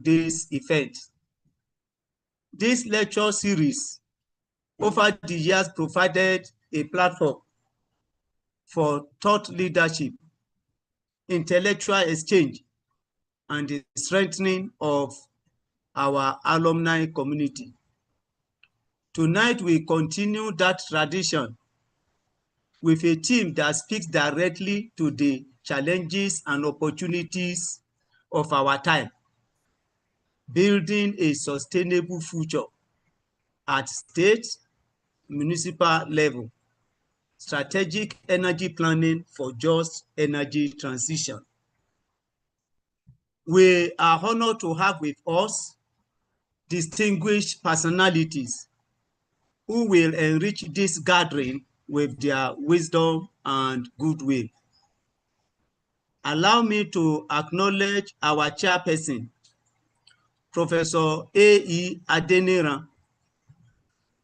today's event. This lecture series over the years provided a platform for thought leadership, intellectual exchange, and the strengthening of our alumni community. Tonight, we continue that tradition with a team that speaks directly to the challenges and opportunities of our time, building a sustainable future at state, municipal level, strategic energy planning for just energy transition. We are honored to have with us distinguished personalities who will enrich this gathering with their wisdom and goodwill. Allow me to acknowledge our chairperson, Professor A.E. Adeniran,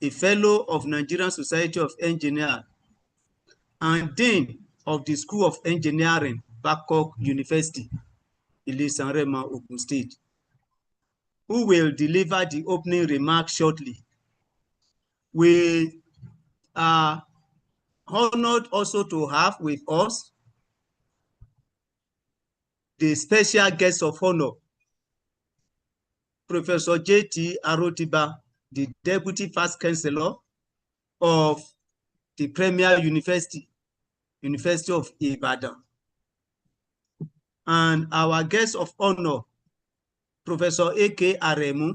a fellow of Nigerian Society of Engineers and Dean of the School of Engineering, Babcock University, Ile-Ife, Ogun State, who will deliver the opening remarks shortly. We are honored also to have with us the special guest of honor, Professor J.T. Arotiba, the Deputy Vice Chancellor of the Premier University, University of Ibadan. And our guest of honor, Professor A.K. Aremu,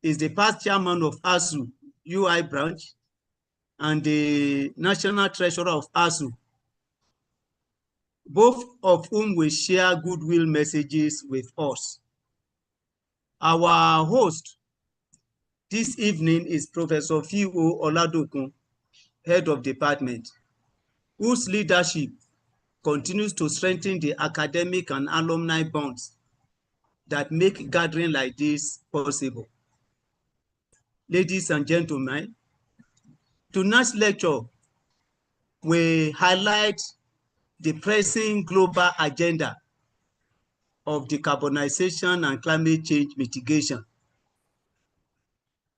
is the past chairman of ASU UI branch and the National Treasurer of ASU, both of whom will share goodwill messages with us. Our host this evening is Professor F.O. Oladokun, head of department, whose leadership continues to strengthen the academic and alumni bonds that make gathering like this possible. Ladies and gentlemen, tonight's lecture will highlight the pressing global agenda of decarbonization and climate change mitigation.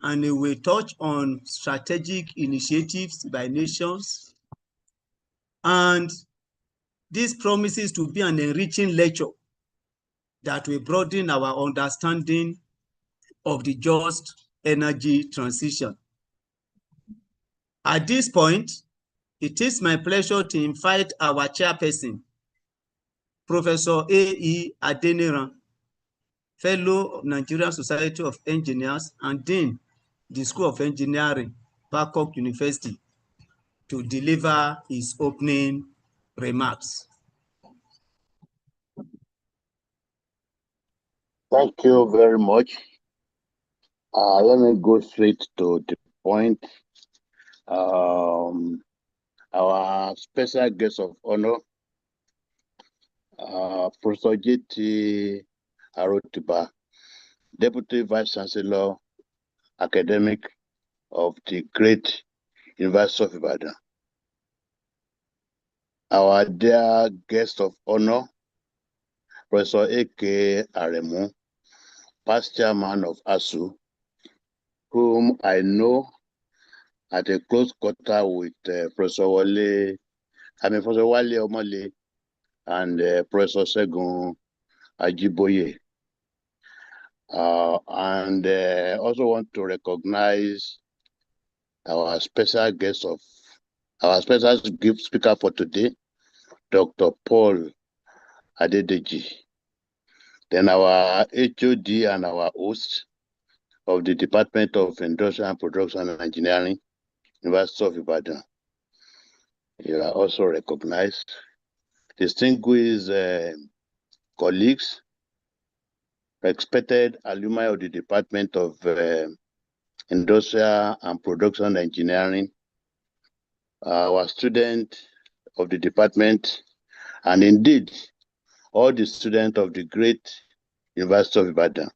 And it will touch on strategic initiatives by nations. And this promises to be an enriching lecture that will broaden our understanding of the just energy transition. At this point, it is my pleasure to invite our chairperson, Professor A.E. Adeniran, fellow of Nigerian Society of Engineers and Dean, the School of Engineering, Babcock University, to deliver his opening remarks. Thank you very much. Let me go straight to the point. Our special guest of honor, Professor J.T. Arotiba, Deputy Vice Chancellor, Academic of the Great University of Ibadan. Our dear guest of honor, Professor A.K. Aremu, past chairman of ASU, whom I know at a close quarter with Professor Wale Omole and Professor Segun Ajiboye. And also want to recognize our special speaker for today, Dr. Paul Adedeji. Then our HOD and our host of the Department of Industrial and Production and Engineering, University of Ibadan. You are also recognized. Distinguished colleagues, respected alumni of the Department of Industrial and Production Engineering, our student of the department, and indeed, all the students of the great University of Ibadan.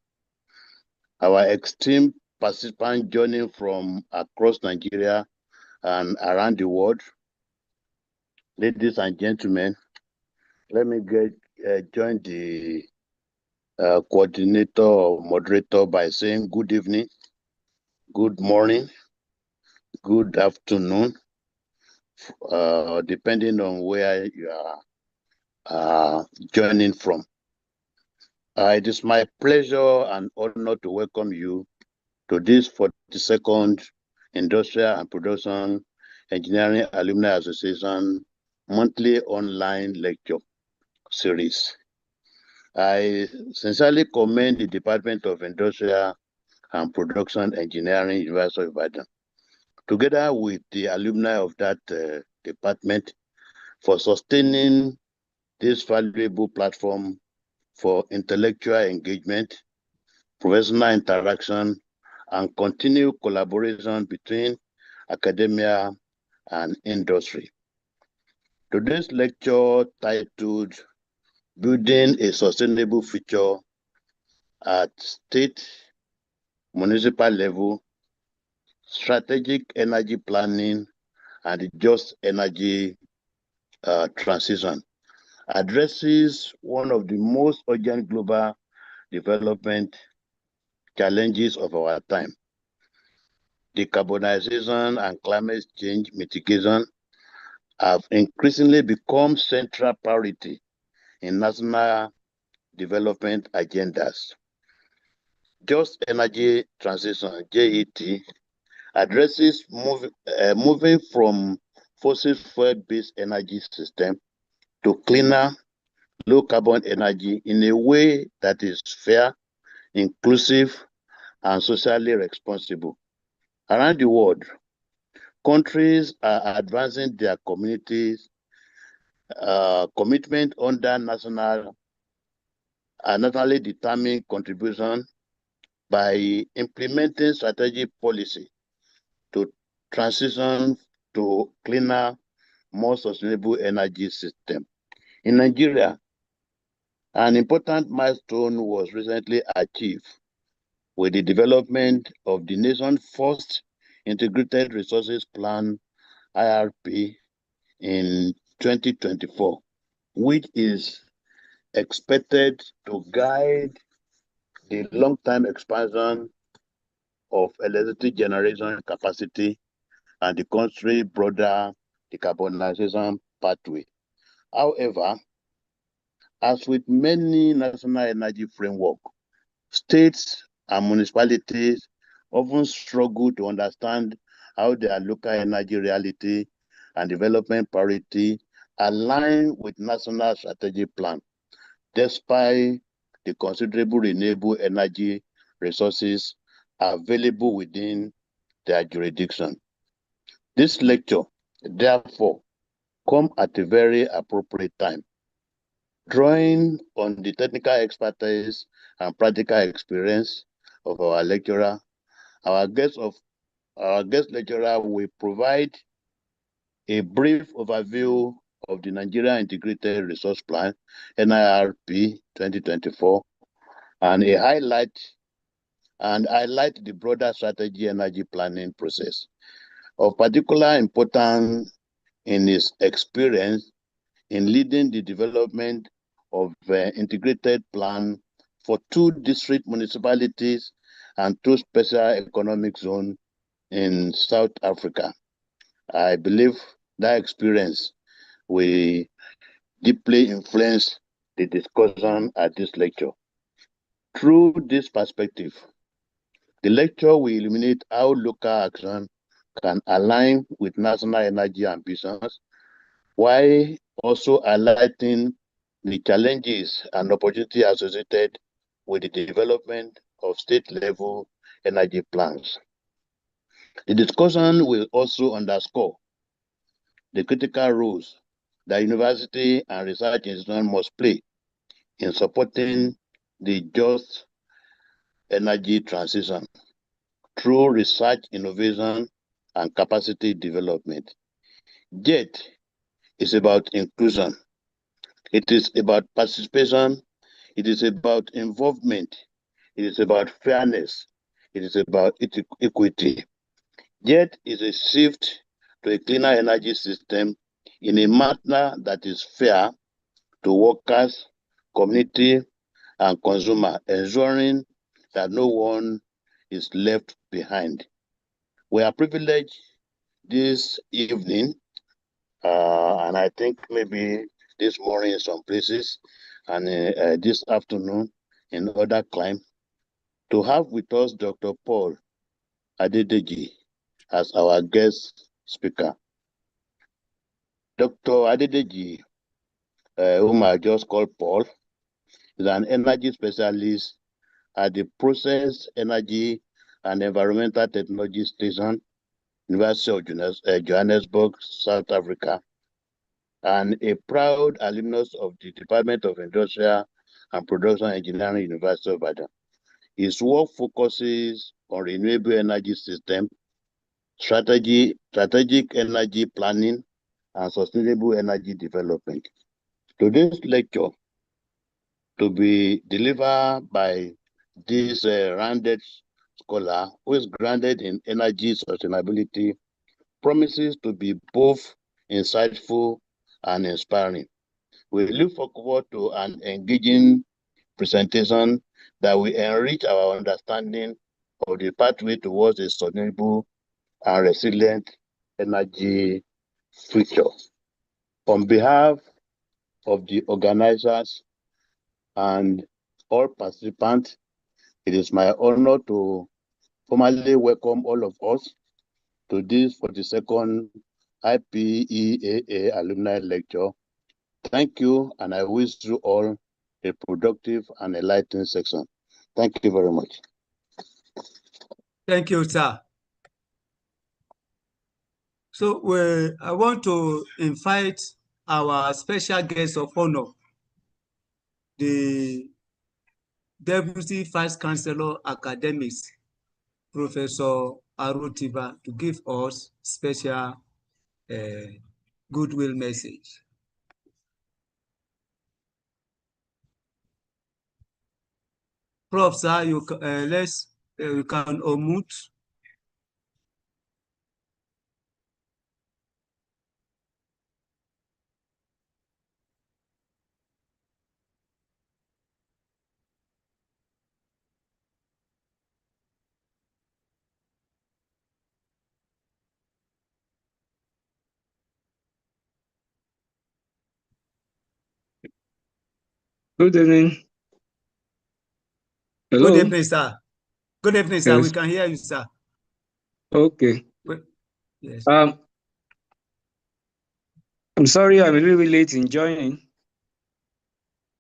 Our extreme participant journey from across Nigeria and around the world. Ladies and gentlemen, let me join the coordinator or moderator by saying good evening, good morning, good afternoon, depending on where you are joining from. It is my pleasure and honor to welcome you to this 42nd Industrial and Production Engineering Alumni Association monthly online lecture series. I sincerely commend the Department of Industrial and Production Engineering, University of Ibadan, together with the alumni of that department, for sustaining this valuable platform for intellectual engagement, professional interaction, and continued collaboration between academia and industry. Today's lecture, titled Building a Sustainable Future at State, Municipal Level, Strategic Energy Planning, and Just Energy Transition, addresses one of the most urgent global development challenges of our time. Decarbonization and climate change mitigation have increasingly become central priority in national development agendas. Just Energy Transition, JET, addresses moving from fossil fuel-based energy system to cleaner, low-carbon energy in a way that is fair, inclusive, and socially responsible. Around the world, countries are advancing their communities' commitment under nationally determined contribution by implementing strategic policy to transition to cleaner, more sustainable energy system. In Nigeria, an important milestone was recently achieved with the development of the nation's first Integrated Resources Plan, IRP, in 2024, which is expected to guide the long-term expansion of electricity generation capacity and the country's broader decarbonization pathway. However, as with many national energy framework, states and municipalities often struggle to understand how their local energy reality and development priority align with national strategic plan, despite the considerable renewable energy resources available within their jurisdiction. This lecture, therefore, comes at a very appropriate time, drawing on the technical expertise and practical experience of our lecturer. Our guest lecturer will provide a brief overview of the Nigeria Integrated Resource Plan, NIRP 2024, and highlight the broader strategy energy planning process. Of particular importance in his experience in leading the development of integrated plan for 2 district municipalities and 2 special economic zones in South Africa. I believe that experience will deeply influence the discussion at this lecture. Through this perspective, the lecture will illuminate how local action can align with national energy ambitions, while also highlighting the challenges and opportunities associated with the development of state-level energy plans. The discussion will also underscore the critical roles that university and research institutions must play in supporting the just energy transition through research, innovation, and capacity development. JET is about inclusion. It is about participation. It is about involvement. It is about fairness. It is about equity. JET is a shift to a cleaner energy system in a manner that is fair to workers, community, and consumer, ensuring that no one is left behind. We are privileged this evening, and I think maybe this morning in some places, and this afternoon in other climes, to have with us Dr. Paul Adedeji as our guest speaker. Dr. Adedeji, whom I just called Paul, is an energy specialist at the Process Energy and Environmental Technology Station, University of Johannesburg, South Africa, and a proud alumnus of the Department of Industrial and Production Engineering, University of Ibadan. His work focuses on renewable energy system, strategic energy planning, and sustainable energy development. Today's lecture to be delivered by this rounded scholar who is grounded in energy sustainability promises to be both insightful and inspiring. We look forward to an engaging presentation that will enrich our understanding of the pathway towards a sustainable and resilient energy future. On behalf of the organizers and all participants, it is my honor to formally welcome all of us to this 42nd IPEAA Alumni Lecture. Thank you, and I wish you all a productive and enlightening session. Thank you very much. Thank you, sir. So I want to invite our special guest of honor, the Deputy Vice Chancellor Academics, Professor Arotiba, to give us special goodwill message. Prof, sir, you can unmute. Good evening. Hello. Good evening, sir. Good evening, sir. Yes. We can hear you, sir. Okay. Yes. I'm sorry I'm really late in joining.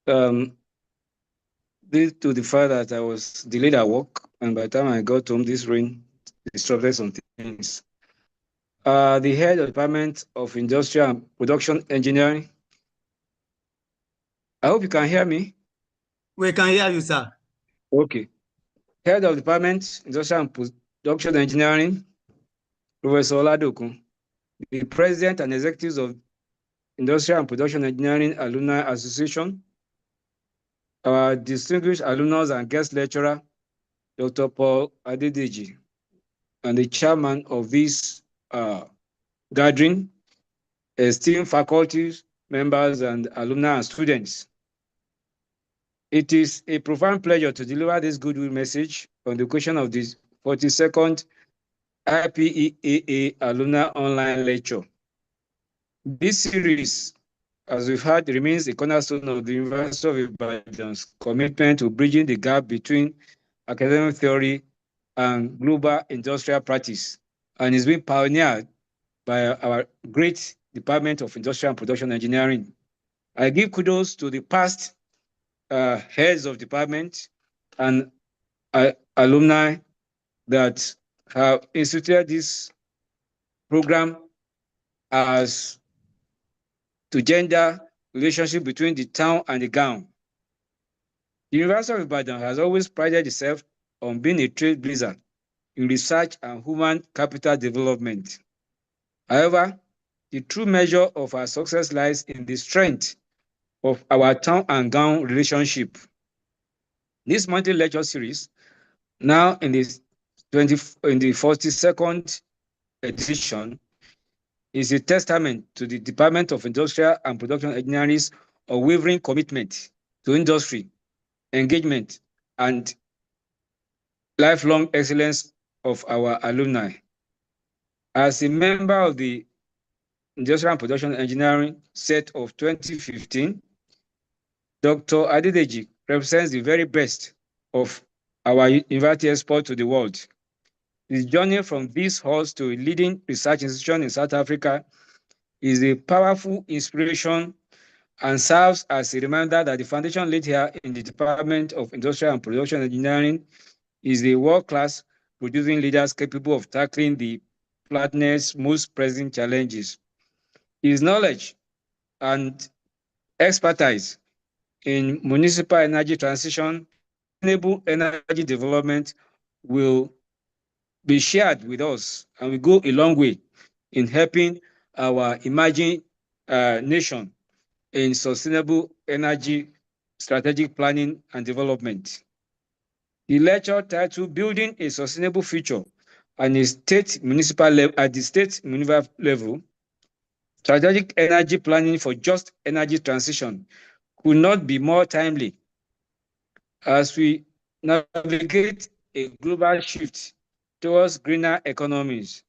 Due to the fact that I was delayed at work, and by the time I got home, this rain disrupted some things. The head of the Department of Industrial and Production Engineering. I hope you can hear me. We can hear you, sir. Okay. Head of Department, Industrial and Production Engineering, Professor Oladokun. The President and Executives of Industrial and Production Engineering Alumni Association. Our distinguished alumnus and guest lecturer, Dr. Paul Adedeji, and the chairman of this gathering, esteemed faculty members and alumni and students. It is a profound pleasure to deliver this goodwill message on the occasion of this 42nd IPEAA Alumni Online Lecture. This series, as we've heard, remains a cornerstone of the University of Ibadan's commitment to bridging the gap between academic theory and global industrial practice, and is being pioneered by our great Department of Industrial and Production Engineering. I give kudos to the past heads of department and alumni that have instituted this program as to gender relationship between the town and the gown. The University of Ibadan has always prided itself on being a trailblazer in research and human capital development. However, the true measure of our success lies in the strength of our town and gown relationship. This monthly lecture series, now in the 42nd edition, is a testament to the Department of Industrial and Production Engineering's unwavering commitment to industry engagement, and lifelong excellence of our alumni. As a member of the Industrial and Production Engineering set of 2015, Dr. Adedeji represents the very best of our university export to the world. His journey from this halls to a leading research institution in South Africa is a powerful inspiration and serves as a reminder that the foundation laid here in the Department of Industrial and Production Engineering is a world-class producing leaders capable of tackling the planet's most pressing challenges. His knowledge and expertise in municipal energy transition, sustainable energy development will be shared with us and will go a long way in helping our emerging nation in sustainable energy strategic planning and development. The lecture titled Building a Sustainable Future at the state municipal level, strategic energy planning for just energy transition could not be more timely as we navigate a global shift towards greener economies.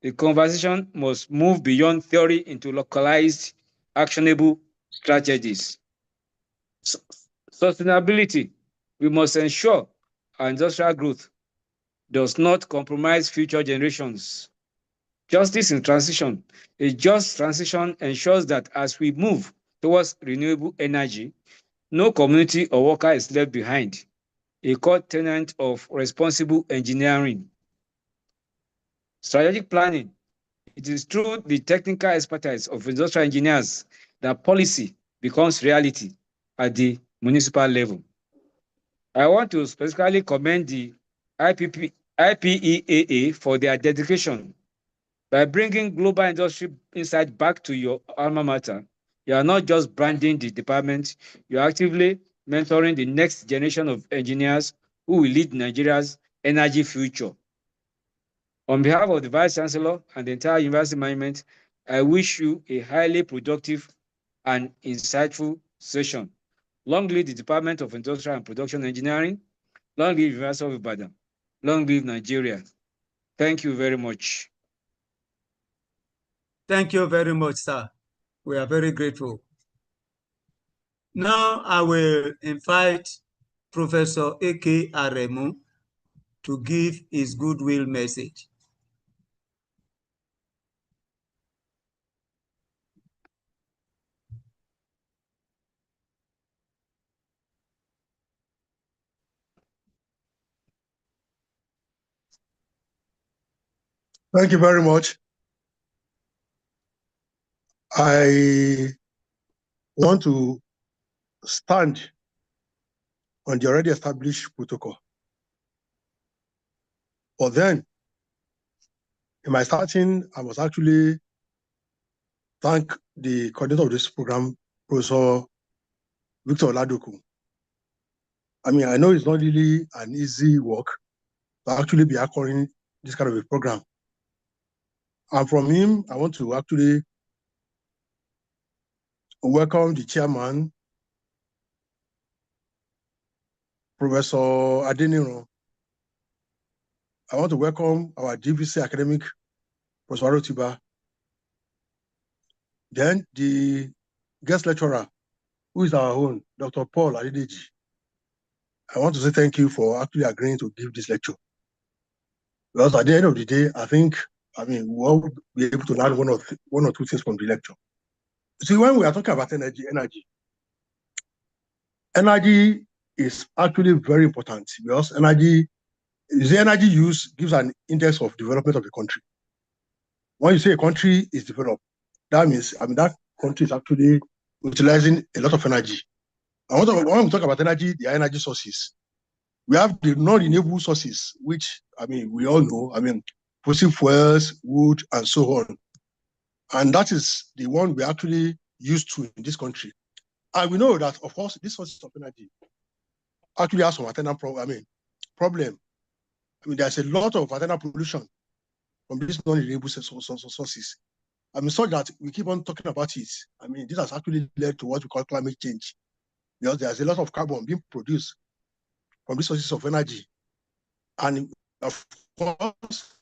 The conversation must move beyond theory into localized, actionable strategies. Sustainability. We must ensure our industrial growth does not compromise future generations. Justice in transition. A just transition ensures that as we move towards renewable energy, no community or worker is left behind. A core tenet of responsible engineering. Strategic planning. It is through the technical expertise of industrial engineers that policy becomes reality at the municipal level. I want to specifically commend the IPEAA for their dedication. By bringing global industry insight back to your alma mater, you are not just branding the department, you are actively mentoring the next generation of engineers who will lead Nigeria's energy future. On behalf of the Vice Chancellor and the entire university management, I wish you a highly productive and insightful session. Long live the Department of Industrial and Production Engineering. Long live University of Ibadan. Long live Nigeria. Thank you very much. Thank you very much, sir. We are very grateful. Now I will invite Professor A.K. Aremu to give his goodwill message. Thank you very much. I want to stand on the already established protocol. But then, in my starting, I must actually thank the coordinator of this program, Professor Victor Oladoku. I mean, I know it's not really an easy work to actually be acquiring this kind of a program. And from him, I want to actually welcome the chairman, Professor Adeniro. I want to welcome our DVC academic, Professor Arotiba. Then the guest lecturer, who is our own, Dr. Paul Adedeji. I want to say thank you for actually agreeing to give this lecture. Because at the end of the day, I think, we'll be able to learn one or two things from the lecture. See, when we are talking about energy is actually very important because the energy use gives an index of development of the country. When you say a country is developed, that means that country is actually utilizing a lot of energy. And when we talk about energy, the energy sources, we have the non-renewable sources, which we all know. Fossil fuels, wood, and so on. And that is the one we actually used to in this country. And we know that, of course, this sources of energy actually has some attendant problem. There's a lot of attendant pollution from these non-renewable sources. So that we keep on talking about it. This has actually led to what we call climate change. Because there's a lot of carbon being produced from these sources of energy. And of course,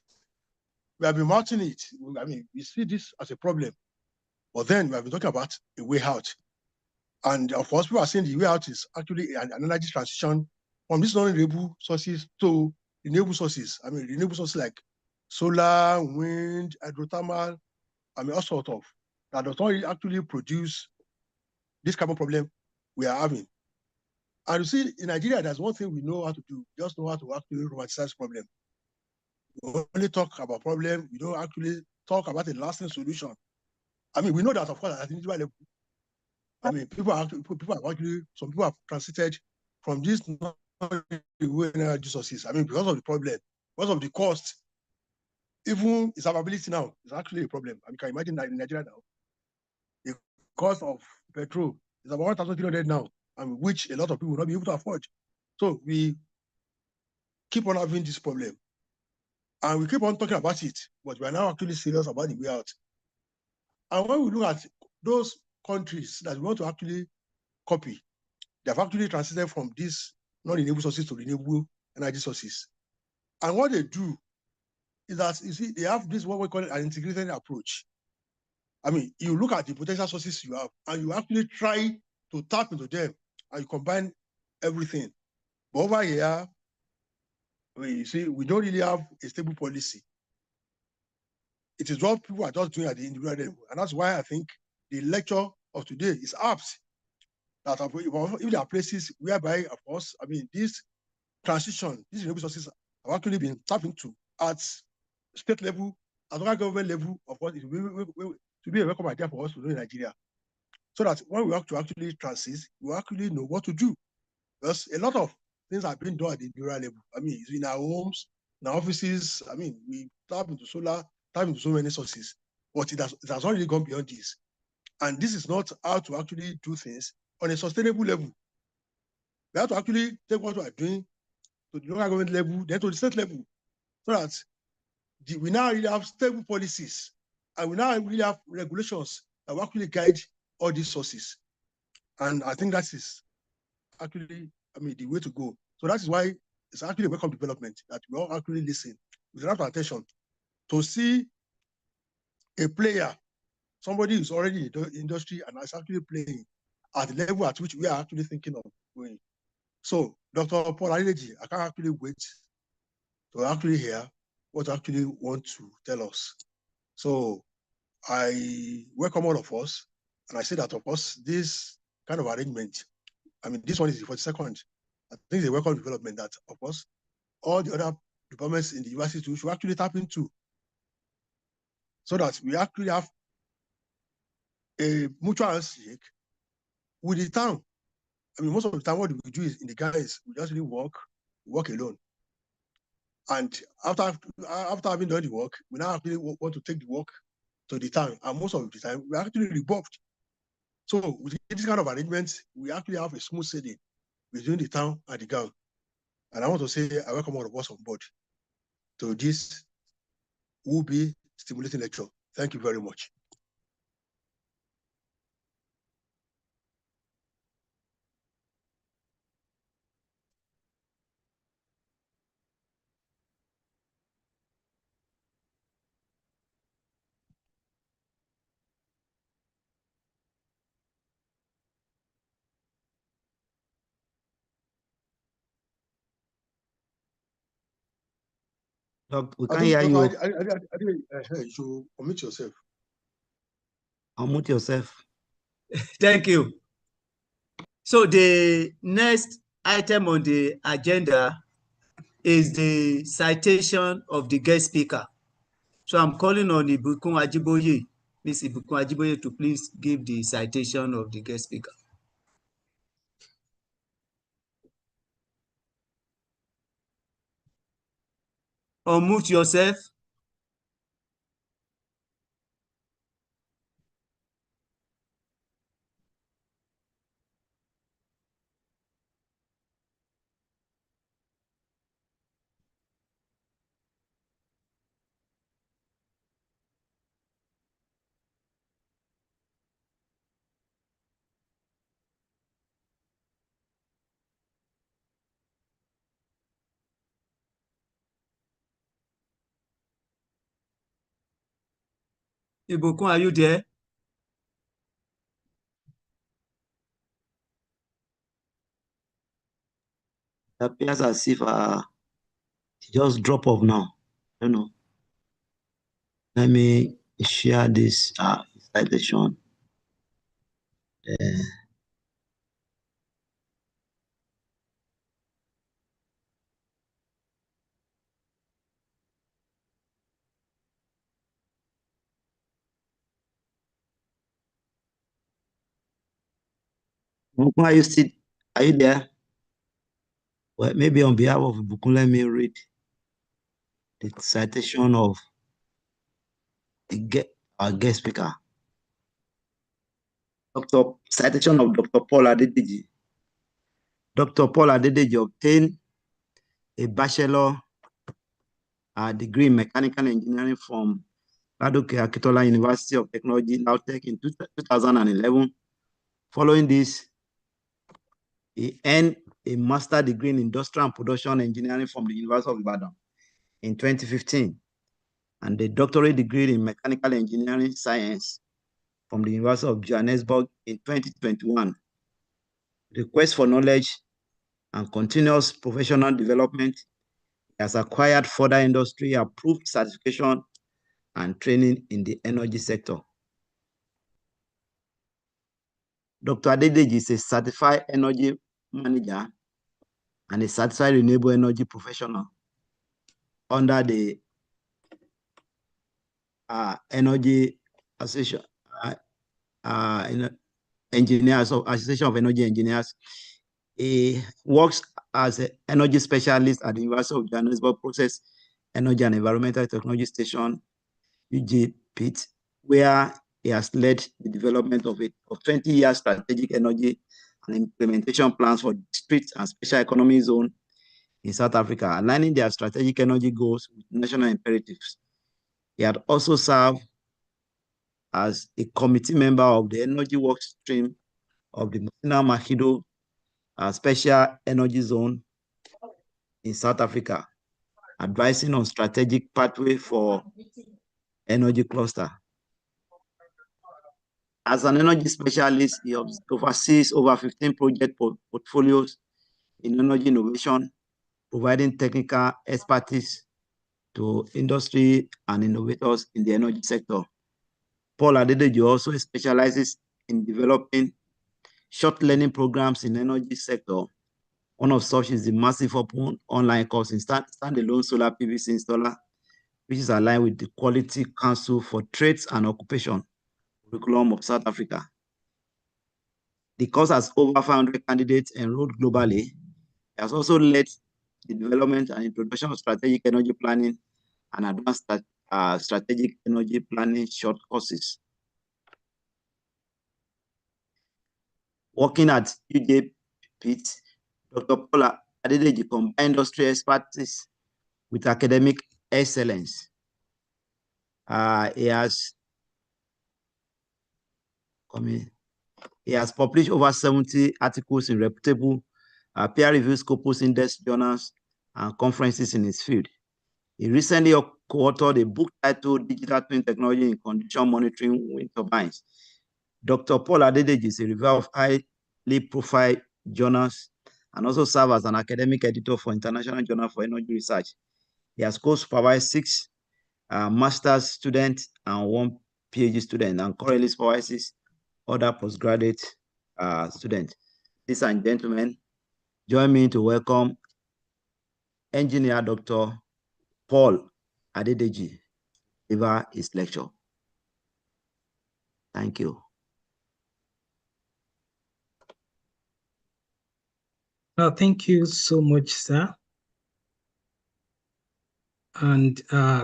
we have been mounting it. I mean, we see this as a problem, but then we have been talking about a way out. And of course, people are saying the way out is actually an energy transition from these non-renewable sources to renewable sources. I mean, renewable sources like solar, wind, hydrothermal, I mean, all sorts of, that does not actually produce this carbon problem we are having. And you see, in Nigeria, there's one thing we know how to do. We just know how to actually romanticize problem. We only talk about problem. We don't actually talk about a lasting solution. I mean, we know that, of course, at individual level, I mean, some people have transited from these energy sources. I mean, because of the problem, because of the cost, even its availability now is actually a problem. I mean, can you imagine that in Nigeria now? The cost of petrol is about 1,300 now, and which a lot of people will not be able to afford. So we keep on having this problem. And we keep on talking about it, but we are now actually serious about the way out. And when we look at those countries that we want to actually copy, they have actually transited from these non-renewable sources to renewable energy sources. And what they do is that, you see, they have this, what we call an integrated approach. I mean, you look at the potential sources you have, and you actually try to tap into them, and you combine everything. But over here, I mean, you see, we don't really have a stable policy. It is what people are just doing at the individual level. And that's why I think the lecture of today is apt. That if there are places whereby, of course, I mean, this transition, these renewable sources have actually been tapped into at state level, at local government level, of course, it will be a welcome idea for us to do in Nigeria. So that when we have to actually transit, we actually know what to do. Because a lot of things are being done at the individual level. I mean, it's in our homes, in our offices. I mean, we tap into solar, tap into so many sources, but it has not really gone beyond this. And this is not how to actually do things on a sustainable level. We have to actually take what we are doing to the local government level, then to the state level, so that we now really have stable policies, and we now really have regulations that will actually guide all these sources. And I think that is actually, I mean, the way to go. So that is why it's actually a welcome development that we all actually listen with enough attention to see a player, somebody who's already in the industry and is actually playing at the level at which we are actually thinking of going. So, Dr. Paul Adedeji, I can't actually wait to actually hear what you actually want to tell us. So, I welcome all of us, and I say that, of course, this kind of arrangement, I mean, this one is the 42nd. I think it's a welcome development that, of course, all the other departments in the university should actually tap into, so that we actually have a mutual handshake with the town. I mean, most of the time, what we do is in the guys, we just really work alone. And after having done the work, we now actually want to take the work to the town. And most of the time, we're actually rebuffed. So with this kind of arrangements, we actually have a smooth sailing between the town and the gang. And I want to say I welcome all of us on board to this will be stimulating lecture. Thank you very much. We can't hear you. You should unmute yourself. Unmute yourself. Thank you. So the next item on the agenda is the citation of the guest speaker. So I'm calling on Ibukun Ajiboye, Ms. Ibukun Ajiboye, to please give the citation of the guest speaker. Unmute yourself. Ibukun, are you there? It appears as if just drop off now. I don't know. Let me share this citation. Are you there? Well, maybe on behalf of Ibukun, let me read the citation of our guest speaker. Citation of Dr. Paul Adedeji. Dr. Paul Adedeji obtained a bachelor degree in mechanical engineering from Ladoke Akitola University of Technology, LAUTECH, in 2011. Following this, he earned a master's degree in industrial and production engineering from the University of Ibadan in 2015, and a doctorate degree in mechanical engineering science from the University of Johannesburg in 2021. The quest for knowledge and continuous professional development has acquired further industry-approved certification and training in the energy sector. Dr. Adedeji is a certified energy manager and a certified renewable energy professional under the Energy Association, Engineers of Association of Energy Engineers. He works as an energy specialist at the University of Johannesburg Process Energy and Environmental Technology Station, UJPIT, where he has led the development of 20-year strategic energy and implementation plans for districts and special economic zones in South Africa, aligning their strategic energy goals with national imperatives. He had also served as a committee member of the energy work stream of the Musina Makido Special Energy Zone in South Africa, advising on strategic pathway for energy cluster. As an energy specialist, he oversees over 15 project portfolios in energy innovation, providing technical expertise to industry and innovators in the energy sector. Paul Adedeji also specializes in developing short learning programs in the energy sector. One of such is the massive open online course in standalone solar PVC installer, which is aligned with the Quality Council for Trades and Occupation curriculum of South Africa. The course has over 500 candidates enrolled globally. It has also led the development and introduction of strategic energy planning and advanced strategic energy planning short courses. Working at UJPIT, Dr. Paul Adedeji combined industry expertise with academic excellence. He has published over 70 articles in reputable peer-reviewed Scopus Index journals and conferences in his field. He recently co-authored a book titled Digital Twin Technology in Condition Monitoring Wind Turbines. Dr. Paul Adedeji is a reviewer of highly profiled journals and also serves as an academic editor for International Journal for Energy Research. He has co-supervised 6 master's students and 1 PhD student, and currently supervises other postgraduate students. Ladies and gentlemen, join me to welcome Engineer Dr. Paul Adedeji to deliver his lecture. Thank you. Thank you so much, sir. And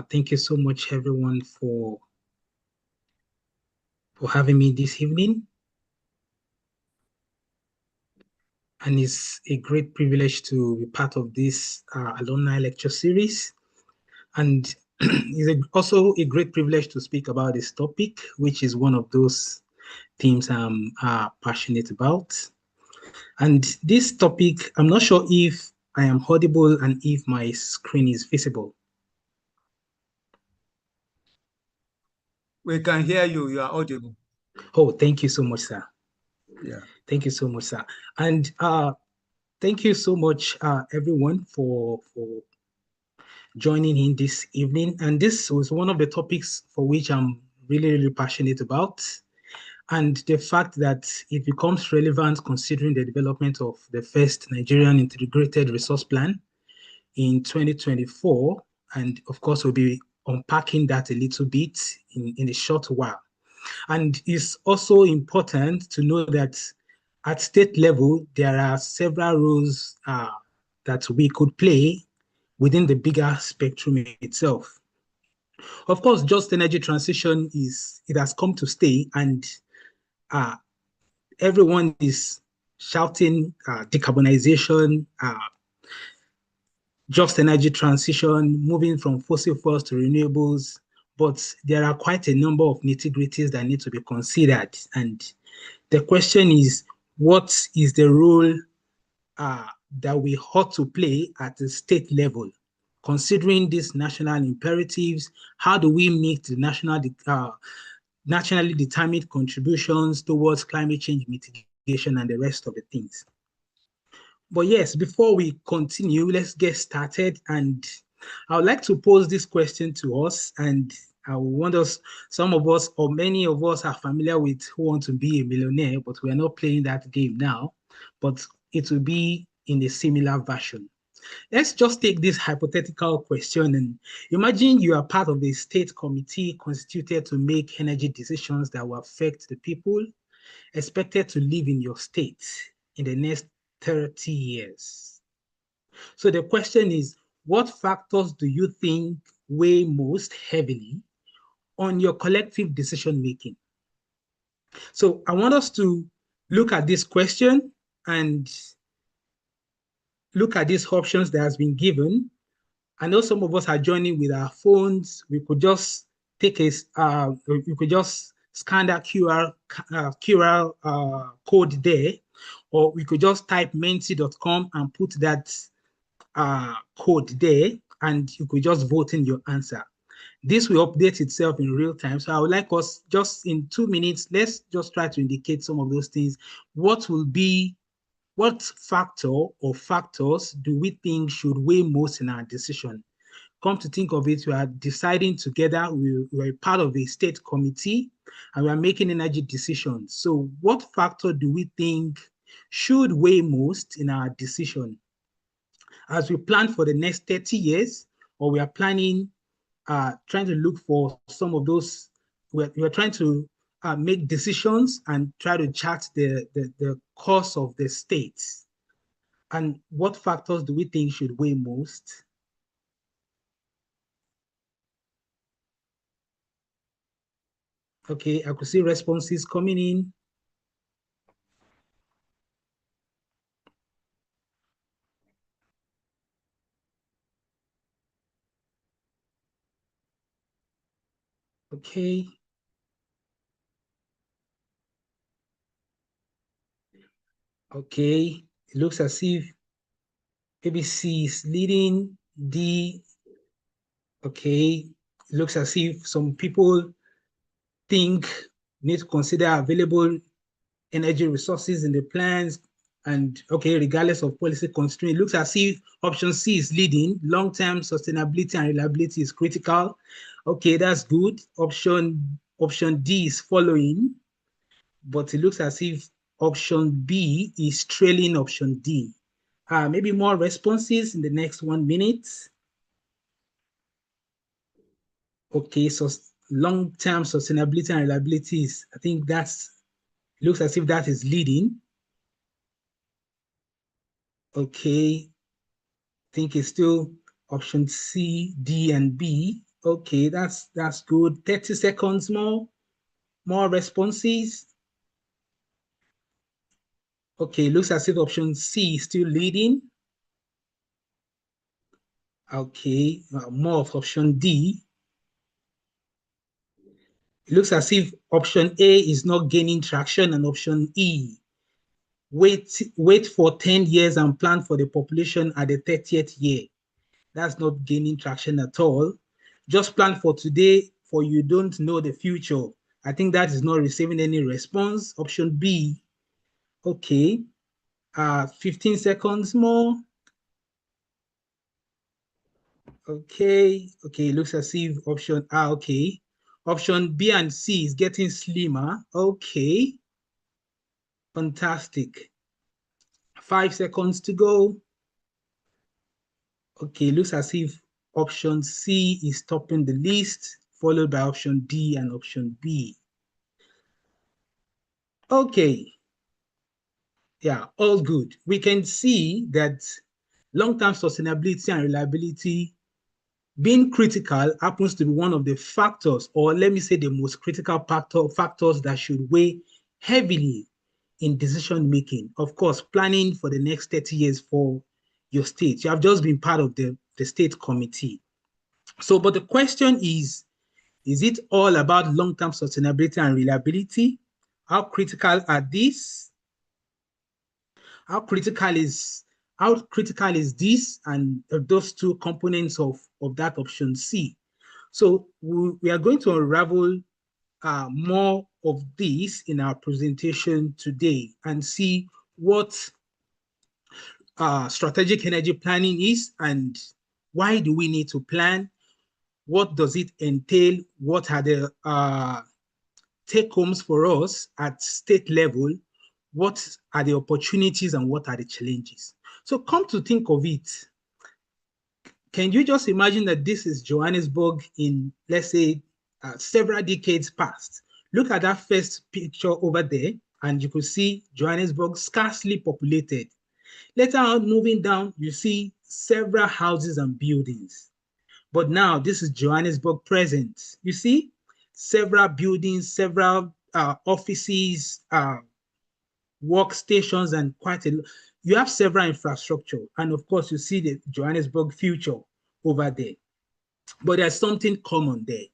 thank you so much, everyone, for having me this evening. And it's a great privilege to be part of this alumni lecture series. And it's also a great privilege to speak about this topic, which is one of those themes I'm passionate about. And this topic, I'm not sure if I am audible and if my screen is visible. We can hear you. You are audible. Oh, thank you so much, sir. Yeah. Thank you so much, sir. And thank you so much, everyone, for joining in this evening. And this was one of the topics for which I'm really, really passionate about. And the fact that it becomes relevant considering the development of the first Nigerian Integrated Resource Plan in 2024. And of course, we'll be unpacking that a little bit in a short while. And it's also important to know that at state level, there are several roles that we could play within the bigger spectrum itself. Of course, just energy transition it has come to stay, and uh, everyone is shouting decarbonization, just energy transition, moving from fossil fuels to renewables. But there are quite a number of nitty-gritties that need to be considered. And the question is, what is the role that we ought to play at the state level? Considering these national imperatives, how do we make the nationally determined contributions towards climate change mitigation and the rest of the things? But yes, before we continue, let's get started. And I would like to pose this question to us. And I want us, some of us or many of us are familiar with Who Want to Be a Millionaire, but we are not playing that game now. But it will be in a similar version. Let's just take this hypothetical question and imagine you are part of a state committee constituted to make energy decisions that will affect the people expected to live in your state in the next 30 years. So the question is, what factors do you think weigh most heavily on your collective decision making? So I want us to look at this question and look at these options that has been given. I know some of us are joining with our phones. We could just take you could just scan that QR code there, or we could just type menti.com and put that code there, and you could just vote in your answer. This will update itself in real time. So I would like us just in 2 minutes, let's just try to indicate some of those things. What factor or factors do we think should weigh most in our decision? Come to think of it, we are deciding together, we're part of a state committee, and we are making energy decisions. So what factor do we think should weigh most in our decision? As we plan for the next 30 years, or we are planning, trying to look for some of those, we're trying to make decisions and try to chart the course of the states. And what factors do we think should weigh most? Okay, I could see responses coming in. Okay. Okay, it looks as if ABC is leading. D, okay, it looks as if some people think need to consider available energy resources in the plans, and okay, regardless of policy constraint, it looks as if option C is leading. Long-term sustainability and reliability is critical. Okay, that's good. Option D is following, but it looks as if option B is trailing option D. Maybe more responses in the next 1 minute. Okay, so long-term sustainability and reliability is, I think looks as if that is leading. Okay, I think it's still option C, D, and B. Okay, that's good. 30 seconds more responses. Okay, looks as if option C is still leading. Okay, more of option D. It looks as if option A is not gaining traction, and option E, wait for 10 years and plan for the population at the 30th year. That's not gaining traction at all. Just plan for today for you don't know the future. I think that is not receiving any response. Option B. Okay. 15 seconds more. Okay. Okay. Looks as if option okay. Option B and C is getting slimmer. Okay. Fantastic. 5 seconds to go. Okay, looks as if option C is topping the list, followed by option D and option B. Okay. Yeah, all good. We can see that long-term sustainability and reliability being critical happens to be one of the factors, or let me say the most critical factors that should weigh heavily in decision making. Of course, planning for the next 30 years for your state. You have just been part of the state committee. So, but the question is it all about long-term sustainability and reliability? How critical are these? How critical is this and those two components of that option C? So we are going to unravel more of this in our presentation today and see what strategic energy planning is and why do we need to plan? What does it entail? What are the take homes for us at state level? What are the opportunities and what are the challenges? So come to think of it, can you just imagine that this is Johannesburg in, let's say, several decades past? Look at that first picture over there, and you could see Johannesburg scarcely populated. Later on, moving down, you see several houses and buildings. But now this is Johannesburg present. You see several buildings, several offices, workstations, and quite a lot. You have several infrastructure. And of course, you see the Johannesburg future over there. But there's something common there.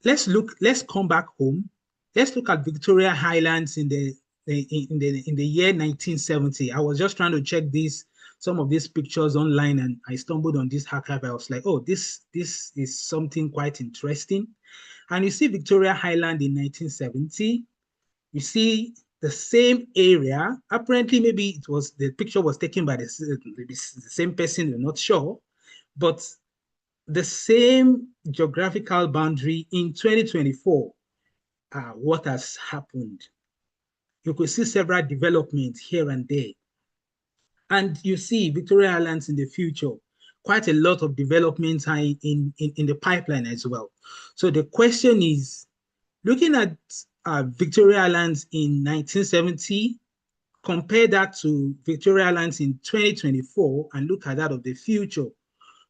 Let's come back home. Let's look at Victoria Highlands in the year 1970. I was just trying to check some of these pictures online and I stumbled on this archive. I was like, oh, this is something quite interesting. And you see Victoria Highland in 1970. You see the same area. Apparently, maybe the picture was taken by the same person, we're not sure. But the same geographical boundary in 2024, what has happened? You could see several developments here and there. And you see Victoria Islands in the future, quite a lot of developments are in the pipeline as well. So the question is, looking at Victoria Islands in 1970, compare that to Victoria Islands in 2024 and look at that of the future.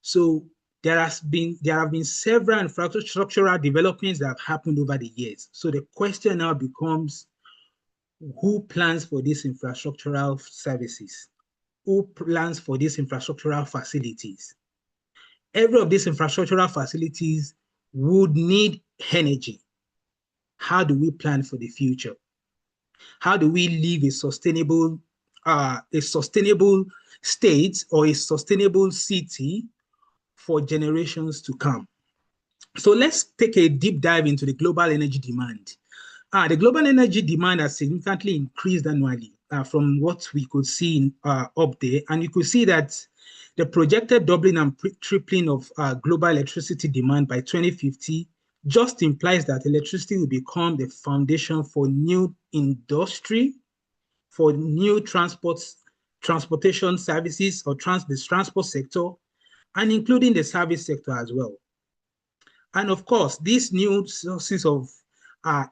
So there have been several infrastructural developments that have happened over the years. So the question now becomes, who plans for these infrastructural services? Who plans for these infrastructural facilities? Every of these infrastructural facilities would need energy. How do we plan for the future? How do we live a sustainable state or a sustainable city for generations to come? So let's take a deep dive into the global energy demand. The global energy demand has significantly increased annually from what we could see up there. And you could see that the projected doubling and tripling of global electricity demand by 2050 just implies that electricity will become the foundation for new industry, for new transportation services or the transport sector, and including the service sector as well. And of course, these new sources of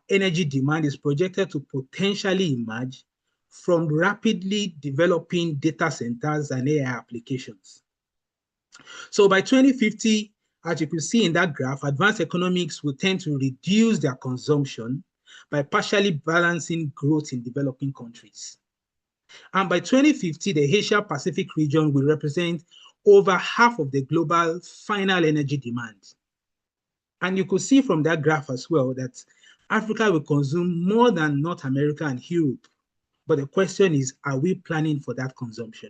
energy demand is projected to potentially emerge from rapidly developing data centers and AI applications. So by 2050, as you can see in that graph, advanced economics will tend to reduce their consumption by partially balancing growth in developing countries. And by 2050, the Asia Pacific region will represent over half of the global final energy demand. And you could see from that graph as well that Africa will consume more than North America and Europe. But the question is, are we planning for that consumption?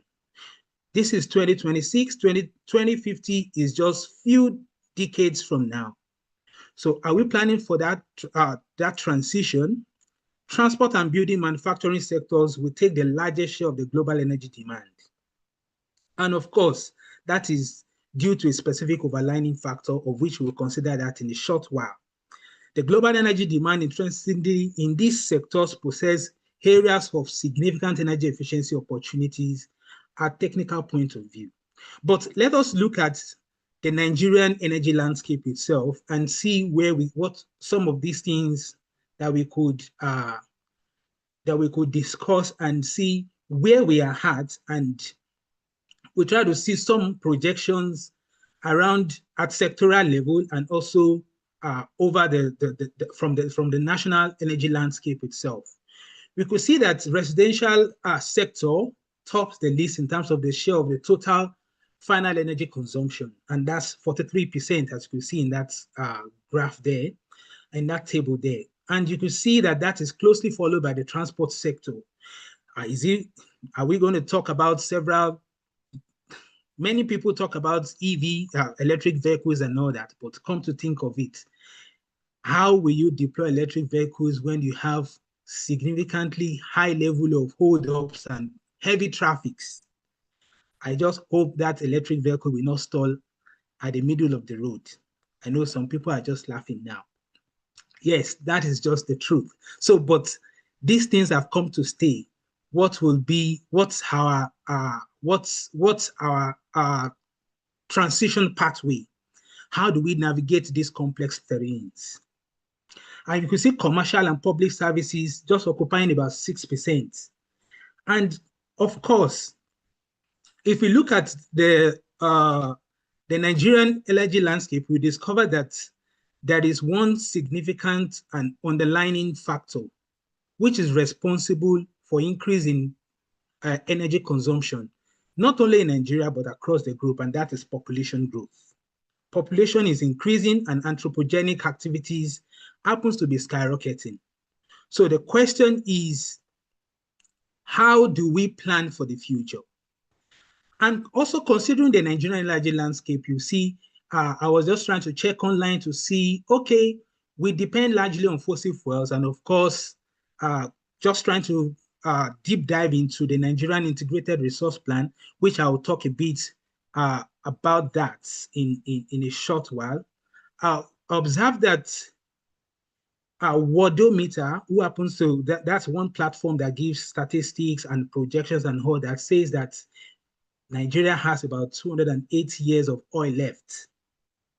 This is 2026, 2050 is just few decades from now. So are we planning for that transition? Transport and building manufacturing sectors will take the largest share of the global energy demand. And of course, that is due to a specific overlining factor of which we will consider that in a short while. The global energy demand, interestingly, in these sectors possess areas of significant energy efficiency opportunities at technical point of view. But let us look at the Nigerian energy landscape itself and see what some of these things that we could discuss and see where we are at, and we try to see some projections around at sectoral level and also over from the national energy landscape itself. We could see that residential sector tops the list in terms of the share of the total final energy consumption, and that's 43%, as you can see in that graph there, in that table there. And you can see that that is closely followed by the transport sector. Are we going to talk about several? Many people talk about EV, electric vehicles and all that, but come to think of it, how will you deploy electric vehicles when you have significantly high level of holdups and heavy traffics? I just hope that electric vehicle will not stall at the middle of the road. I know some people are just laughing now. Yes, that is just the truth. So, but these things have come to stay. What's our transition pathway? How do we navigate these complex terrains? And you can see commercial and public services just occupying about 6%. And of course, if we look at the Nigerian energy landscape, we discover that there is one significant and underlying factor which is responsible for increasing energy consumption, not only in Nigeria, but across the group, and that is population growth. Population is increasing and anthropogenic activities happens to be skyrocketing. So the question is, how do we plan for the future? And also considering the Nigerian energy landscape, you see, I was just trying to check online to see, okay, we depend largely on fossil fuels, and of course, just trying to deep dive into the Nigerian Integrated Resource Plan, which I will talk a bit about that in a short while. Observe that Worldometer, who happens to, that's one platform that gives statistics and projections and all that, says that Nigeria has about 208 years of oil left.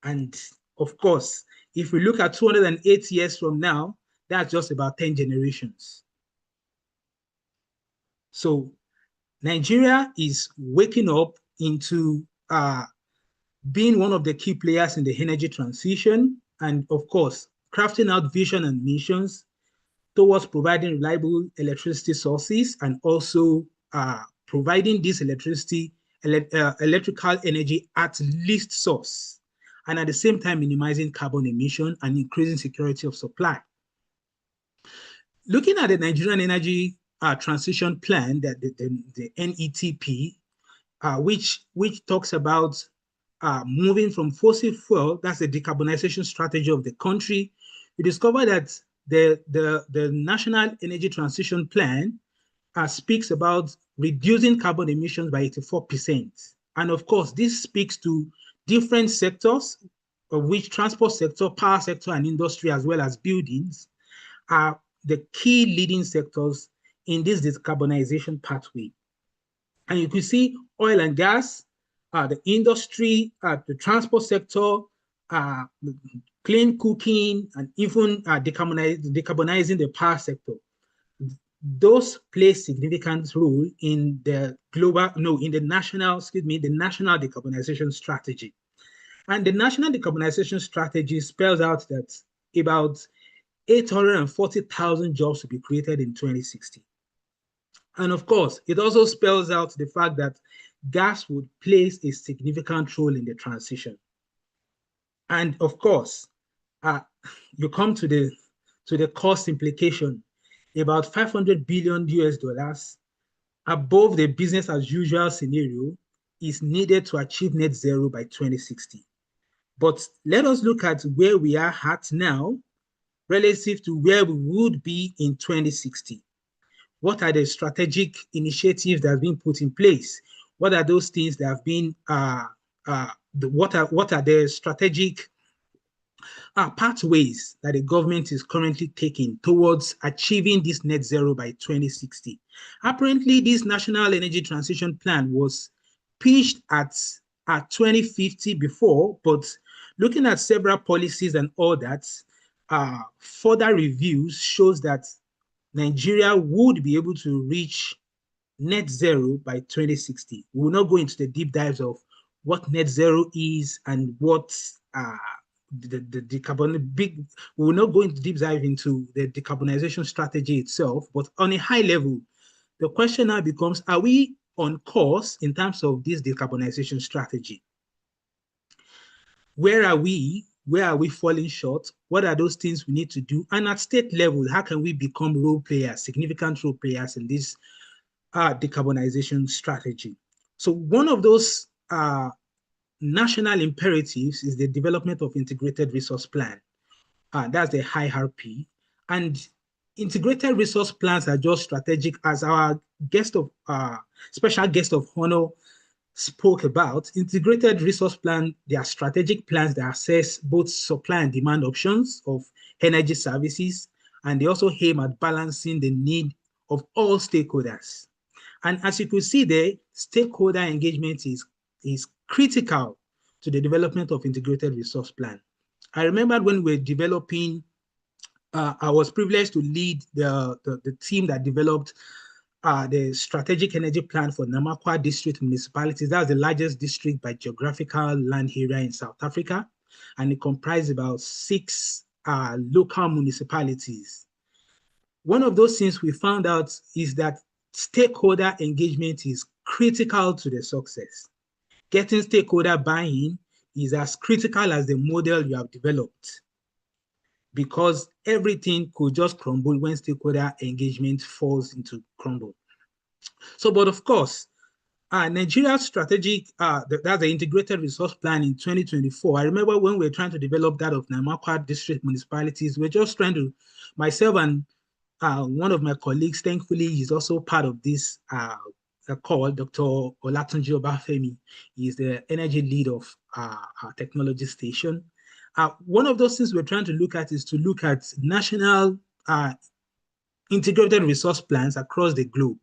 And of course, if we look at 208 years from now, that's just about 10 generations. So Nigeria is waking up into being one of the key players in the energy transition, and of course, crafting out vision and missions towards providing reliable electricity sources and also providing this electrical energy at least source, and at the same time minimizing carbon emission and increasing security of supply. Looking at the Nigerian Energy Transition Plan, that the NETP, which talks about moving from fossil fuel, that's the decarbonization strategy of the country, we discover that the National Energy Transition Plan speaks about reducing carbon emissions by 84%. And of course, this speaks to different sectors, of which transport sector, power sector, and industry, as well as buildings, are the key leading sectors in this decarbonization pathway. And you can see oil and gas, the industry, the transport sector, clean cooking, and even decarbonizing the power sector. Those play significant role in the national decarbonization strategy. And the national decarbonization strategy spells out that about 840,000 jobs will be created in 2060. And of course, it also spells out the fact that gas would play a significant role in the transition. And of course, you come to the cost implication. About $500 billion above the business as usual scenario is needed to achieve net zero by 2060. But let us look at where we are at now relative to where we would be in 2060. What are the strategic initiatives that have been put in place? What are those things that have been, what are the strategic pathways that the government is currently taking towards achieving this net zero by 2060? Apparently, this National Energy Transition Plan was pitched at 2050 before, but looking at several policies and all that, further reviews shows that Nigeria would be able to reach net zero by 2060. We will not go into the deep dives of what net zero is and what we will not go into deep dive into the decarbonization strategy itself, but on a high level, the question now becomes, are we on course in terms of this decarbonization strategy? Where are we? Where are we falling short? What are those things we need to do? And at state level, how can we become role players, significant role players in this decarbonization strategy? So one of those national imperatives is the development of integrated resource plan. That's the IRP. And integrated resource plans are just strategic, as our special guest of honor spoke about. Integrated resource plan, they are strategic plans that assess both supply and demand options of energy services, and they also aim at balancing the need of all stakeholders. And as you could see there, stakeholder engagement is critical to the development of integrated resource plan. I remember when we were developing, I was privileged to lead the team that developed the strategic energy plan for Namakwa district municipalities. That's the largest district by geographical land area in South Africa, and it comprised about 6 local municipalities. One of those things we found out is that stakeholder engagement is critical to the success. Getting stakeholder buy-in is as critical as the model you have developed, because everything could just crumble when stakeholder engagement falls into crumble. So, but of course, Nigeria's strategic, that's the integrated resource plan in 2024. I remember when we were trying to develop that of Namakwa district municipalities, we're just trying to, myself and one of my colleagues, thankfully, he's also part of this call, Dr. Olatunji Obafemi. He is the energy lead of our technology station. One of those things we're trying to look at is to look at national integrated resource plans across the globe,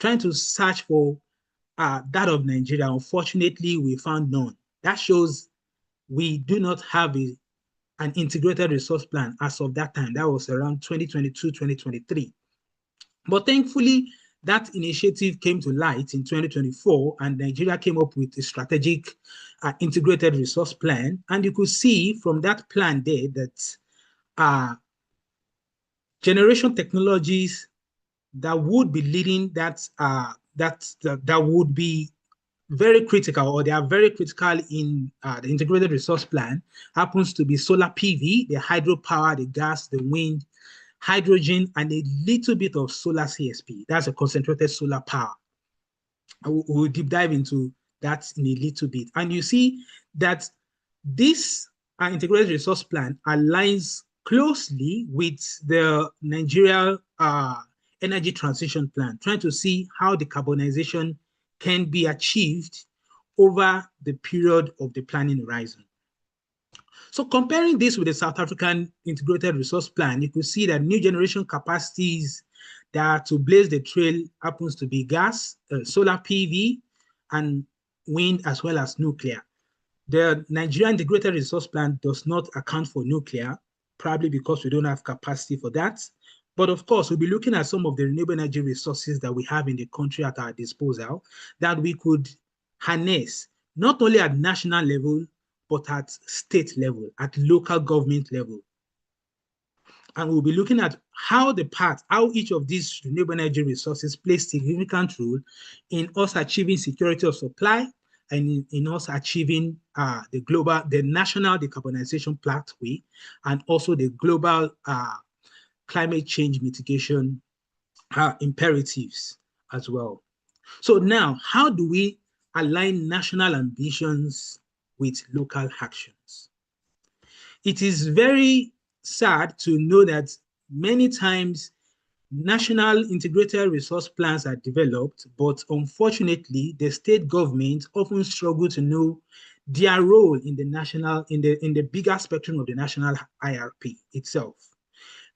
trying to search for that of Nigeria. Unfortunately, we found none. That shows we do not have an integrated resource plan as of that time. That was around 2022, 2023. But thankfully, that initiative came to light in 2024, and Nigeria came up with a strategic integrated resource plan. And you could see from that plan there that generation technologies that would be leading that would be very critical, or they are very critical in the integrated resource plan, happens to be solar PV, the hydropower, the gas, the wind, hydrogen, and a little bit of solar CSP. That's a concentrated solar power. We'll deep dive into that in a little bit. And you see that this integrated resource plan aligns closely with the Nigeria energy transition plan, trying to see how decarbonization can be achieved over the period of the planning horizon. So comparing this with the South African integrated resource plan, you could see that new generation capacities that are to blaze the trail happens to be gas, solar PV, and wind, as well as nuclear. The Nigerian integrated resource plan does not account for nuclear, probably because we don't have capacity for that. But of course, we'll be looking at some of the renewable energy resources that we have in the country at our disposal that we could harness, not only at national level, but at state level, at local government level. And we'll be looking at how each of these renewable energy resources plays significant role in us achieving security of supply and in us achieving the national decarbonization pathway, and also the global climate change mitigation imperatives as well. So now, how do we align national ambitions with local actions. It is very sad to know that many times national integrated resource plans are developed, but unfortunately, the state governments often struggle to know their role in the national, in the bigger spectrum of the national IRP itself.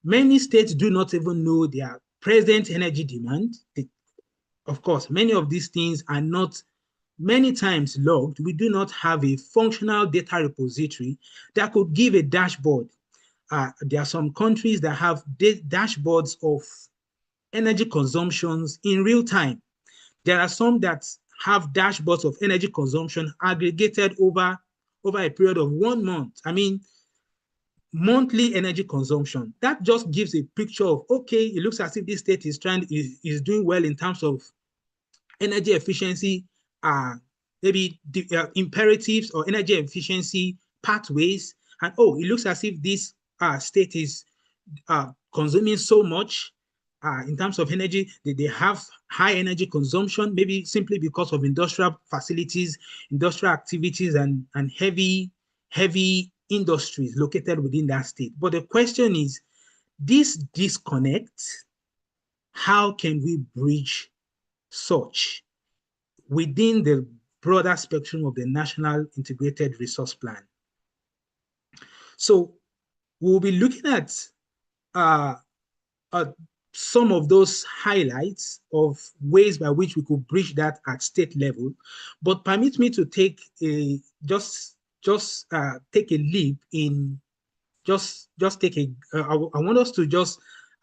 Many states do not even know their present energy demand. Of course, many of these things are not many times logged. We do not have a functional data repository that could give a dashboard. There are some countries that have dashboards of energy consumptions in real time. There are some that have dashboards of energy consumption aggregated over a period of 1 month. I mean, monthly energy consumption. That just gives a picture of, okay, it looks as if this state is doing well in terms of energy efficiency, maybe imperatives or energy efficiency pathways. And oh, it looks as if this state is consuming so much in terms of energy. They have high energy consumption, maybe simply because of industrial facilities, industrial activities, and heavy industries located within that state. But the question is, this disconnect, how can we bridge such within the broader spectrum of the National Integrated Resource Plan? So we'll be looking at some of those highlights of ways by which we could bridge that at state level. But permit me to take a take a leap in take a. I want us to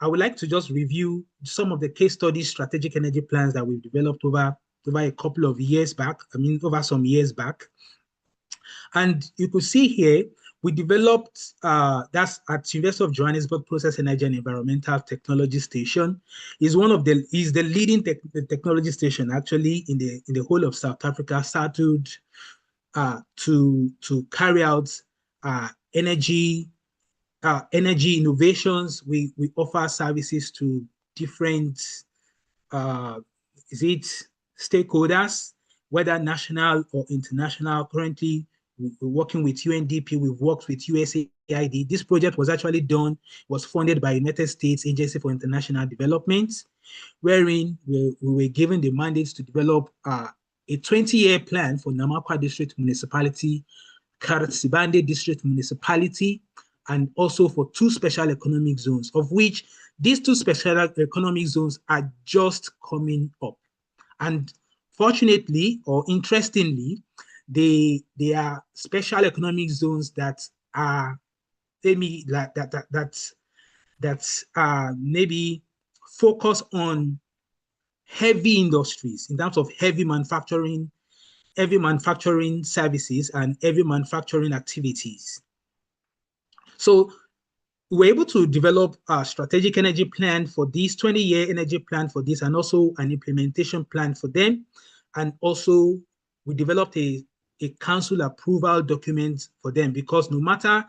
I would like to just review some of the case studies, strategic energy plans that we've developed over a couple of years back. I mean, over some years back. And you could see here, we developed, that's at University of Johannesburg Process Energy and Environmental Technology Station. Is the leading technology station actually in the whole of South Africa, started to carry out energy innovations. We offer services to different stakeholders, whether national or international. Currently, we're working with UNDP, we've worked with USAID. This project was actually was funded by United States Agency for International Development, wherein we were given the mandate to develop a 20-year plan for Namakwa District Municipality, Kartsibande District Municipality, and also for 2 special economic zones, of which these 2 special economic zones are just coming up. And fortunately, or interestingly, they are special economic zones that are maybe maybe focus on heavy industries in terms of heavy manufacturing services and heavy manufacturing activities. So we were able to develop a strategic energy plan for this, 20-year energy plan for this, and also an implementation plan for them. And also we developed a council approval document for them, because no matter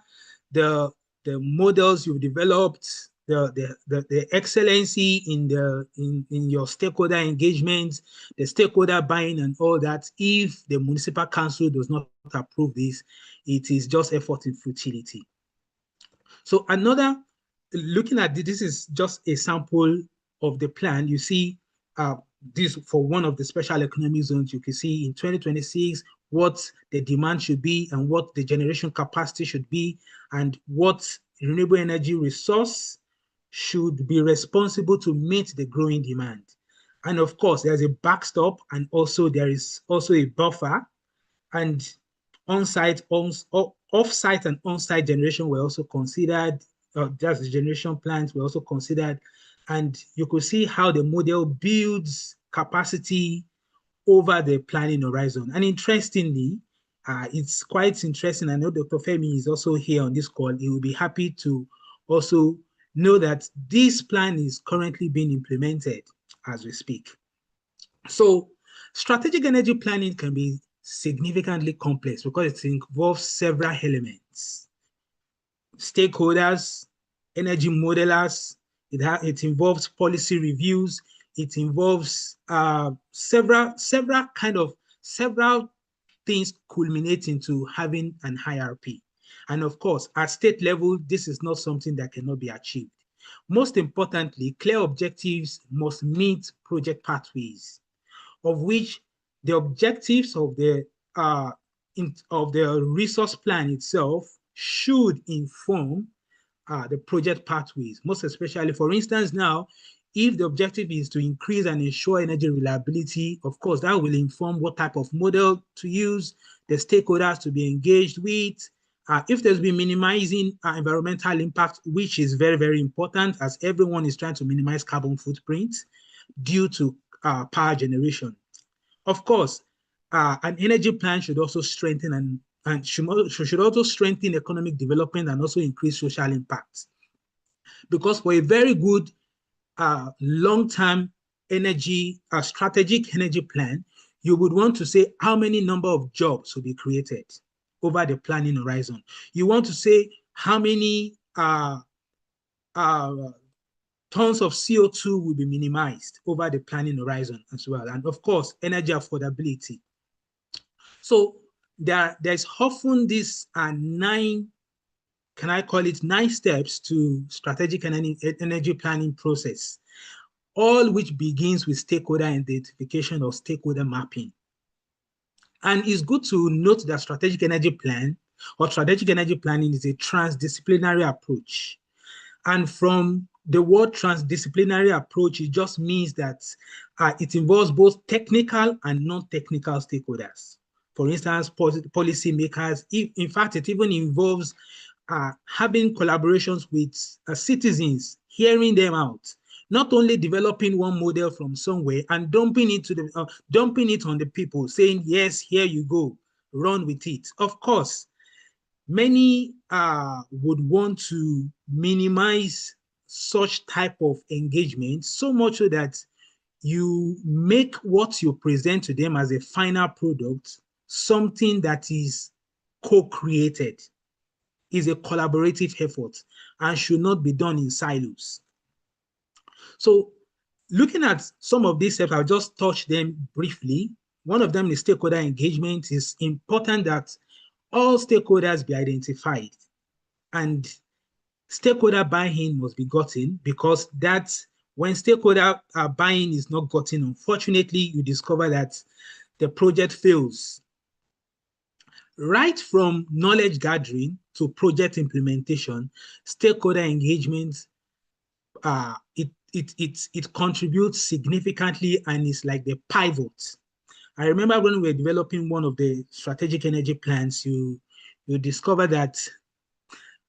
the models you've developed, the excellency in your stakeholder engagement, the stakeholder buying and all that, if the municipal council does not approve this, it is just effort in futility. So looking at this is just a sample of the plan. You see this for one of the special economic zones. You can see in 2026 what the demand should be and what the generation capacity should be, and what renewable energy resource should be responsible to meet the growing demand. And of course, there's a backstop, and also there is also a buffer, and on-site, off-site and on-site generation were also considered. Just the generation plants were also considered. And you could see how the model builds capacity over the planning horizon. And interestingly, it's quite interesting. I know Dr. Femi is also here on this call. He will be happy to also know that this plan is currently being implemented as we speak. So strategic energy planning can be significantly complex because it involves several elements: stakeholders, energy modelers. It involves policy reviews. It involves several things culminate into having an IRP. And of course, at state level, this is not something that cannot be achieved. Most importantly, clear objectives must meet project pathways, of which the objectives of the resource plan itself should inform the project pathways, most especially, for instance, now, if the objective is to increase and ensure energy reliability, of course, that will inform what type of model to use, the stakeholders to be engaged with. If there's been minimizing environmental impact, which is very, very important, as everyone is trying to minimize carbon footprint due to power generation. Of course, an energy plan should also strengthen and should also strengthen economic development and also increase social impact. Because for a very good long-term energy, strategic energy plan, you would want to say how many number of jobs will be created over the planning horizon. You want to say how many tons of CO2 will be minimized over the planning horizon as well. And of course, energy affordability. So there's often this 9, can I call it 9 steps to strategic energy planning process, all which begins with stakeholder identification or stakeholder mapping. And it's good to note that strategic energy plan or strategic energy planning is a transdisciplinary approach. And from the word transdisciplinary approach, it just means that it involves both technical and non-technical stakeholders. For instance, policy makers. In fact, it even involves having collaborations with citizens, hearing them out, not only developing one model from somewhere and dumping it on the people, saying, yes, here you go, run with it. Of course, many would want to minimize such type of engagement, so much so that you make what you present to them as a final product something that is co-created, is a collaborative effort, and should not be done in silos. So looking at some of these steps, I'll just touch them briefly. One of them is stakeholder engagement. It's important that all stakeholders be identified and stakeholder buy-in must be gotten, because that's when stakeholder buy-in is not gotten, unfortunately, you discover that the project fails. Right from knowledge gathering to project implementation, stakeholder engagement, it contributes significantly and is like the pivot. I remember when we were developing one of the strategic energy plans, you discover that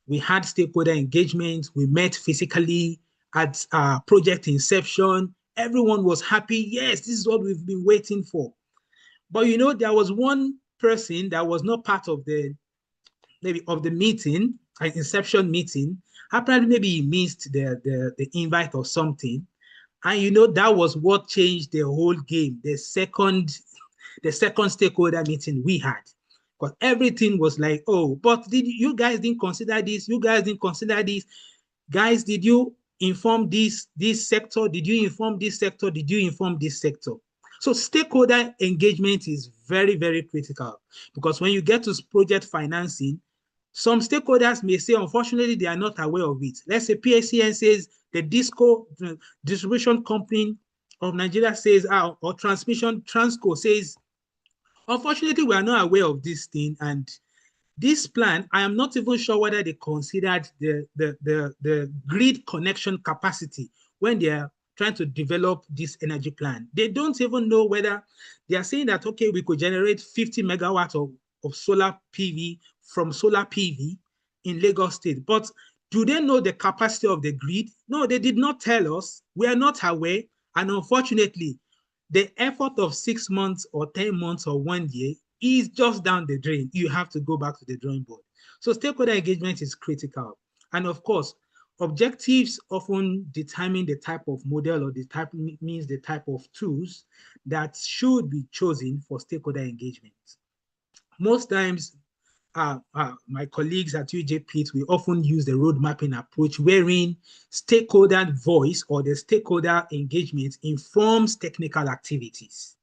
we had stakeholder engagement, we met physically at project inception, everyone was happy, yes, this is what we've been waiting for. But you know, there was one person that was not part of the meeting, an inception meeting. Apparently, maybe he missed the invite or something. And you know, that was what changed the whole game. The second stakeholder meeting we had. Because everything was like, oh, but you guys didn't consider this? You guys didn't consider this? Guys, did you inform this sector? Did you inform this sector? Did you inform this sector? So stakeholder engagement is very, very critical, because when you get to project financing, some stakeholders may say, unfortunately, they are not aware of it. Let's say PSCN says the distribution company of Nigeria says, or Transco says, unfortunately, we are not aware of this thing. And this plan, I am not even sure whether they considered the grid connection capacity when they are trying to develop this energy plan. They don't even know whether they are saying that, okay, we could generate 50 megawatts of solar PV from solar PV in Lagos State. But do they know the capacity of the grid? No, they did not tell us. We are not aware. And unfortunately, the effort of 6 months or 10 months or 1 year is just down the drain. You have to go back to the drawing board. So stakeholder engagement is critical. And of course, objectives often determine the type of model, or the type of tools that should be chosen for stakeholder engagement. Most times, my colleagues at UJPIT, we often use the road mapping approach, wherein stakeholder voice or the stakeholder engagement informs technical activities.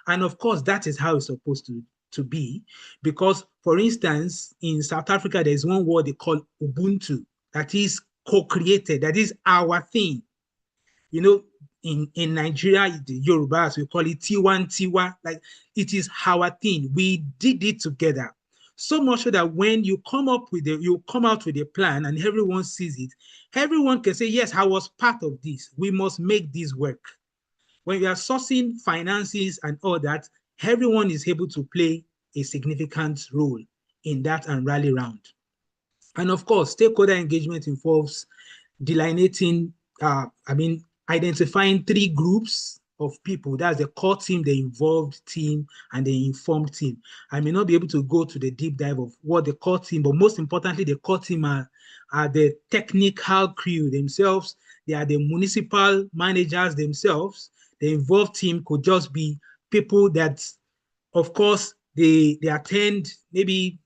And of course, that is how it's supposed to be, because, for instance, in South Africa, there's one word they call Ubuntu, that is co-created, that is our thing. You know, in Nigeria, the Yorubas, we call it Tiwan Tiwa, like it is our thing. We did it together. So much so that when you come out with a plan and everyone sees it, everyone can say, yes, I was part of this. We must make this work. When we are sourcing finances and all that, everyone is able to play a significant role in that and rally round. And of course, stakeholder engagement involves delineating, identifying 3 groups of people. That's the core team, the involved team, and the informed team. I may not be able to go to the deep dive of what the core team, but most importantly, the core team are the technical crew themselves. They are the municipal managers themselves. The involved team could just be people that, of course, they attend maybe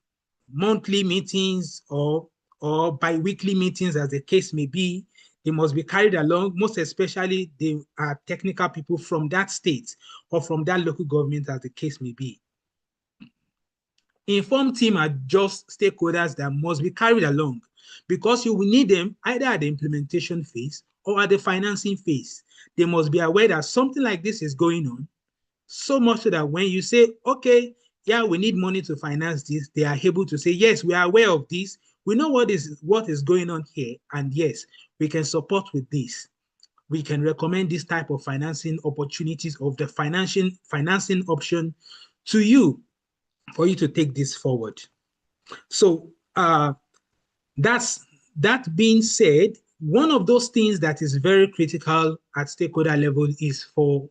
monthly meetings or bi-weekly meetings, as the case may be. They must be carried along, most especially they are technical people from that state or from that local government, as the case may be. Informed team are just stakeholders that must be carried along, because you will need them either at the implementation phase or at the financing phase. They must be aware that something like this is going on, so much so that when you say, okay, yeah, we need money to finance this, they are able to say, yes, we are aware of this. We know what is going on here. And yes, we can support with this. We can recommend this type of financing opportunities of the financing option to you for you to take this forward. So that being said, one of those things that is very critical at stakeholder level is for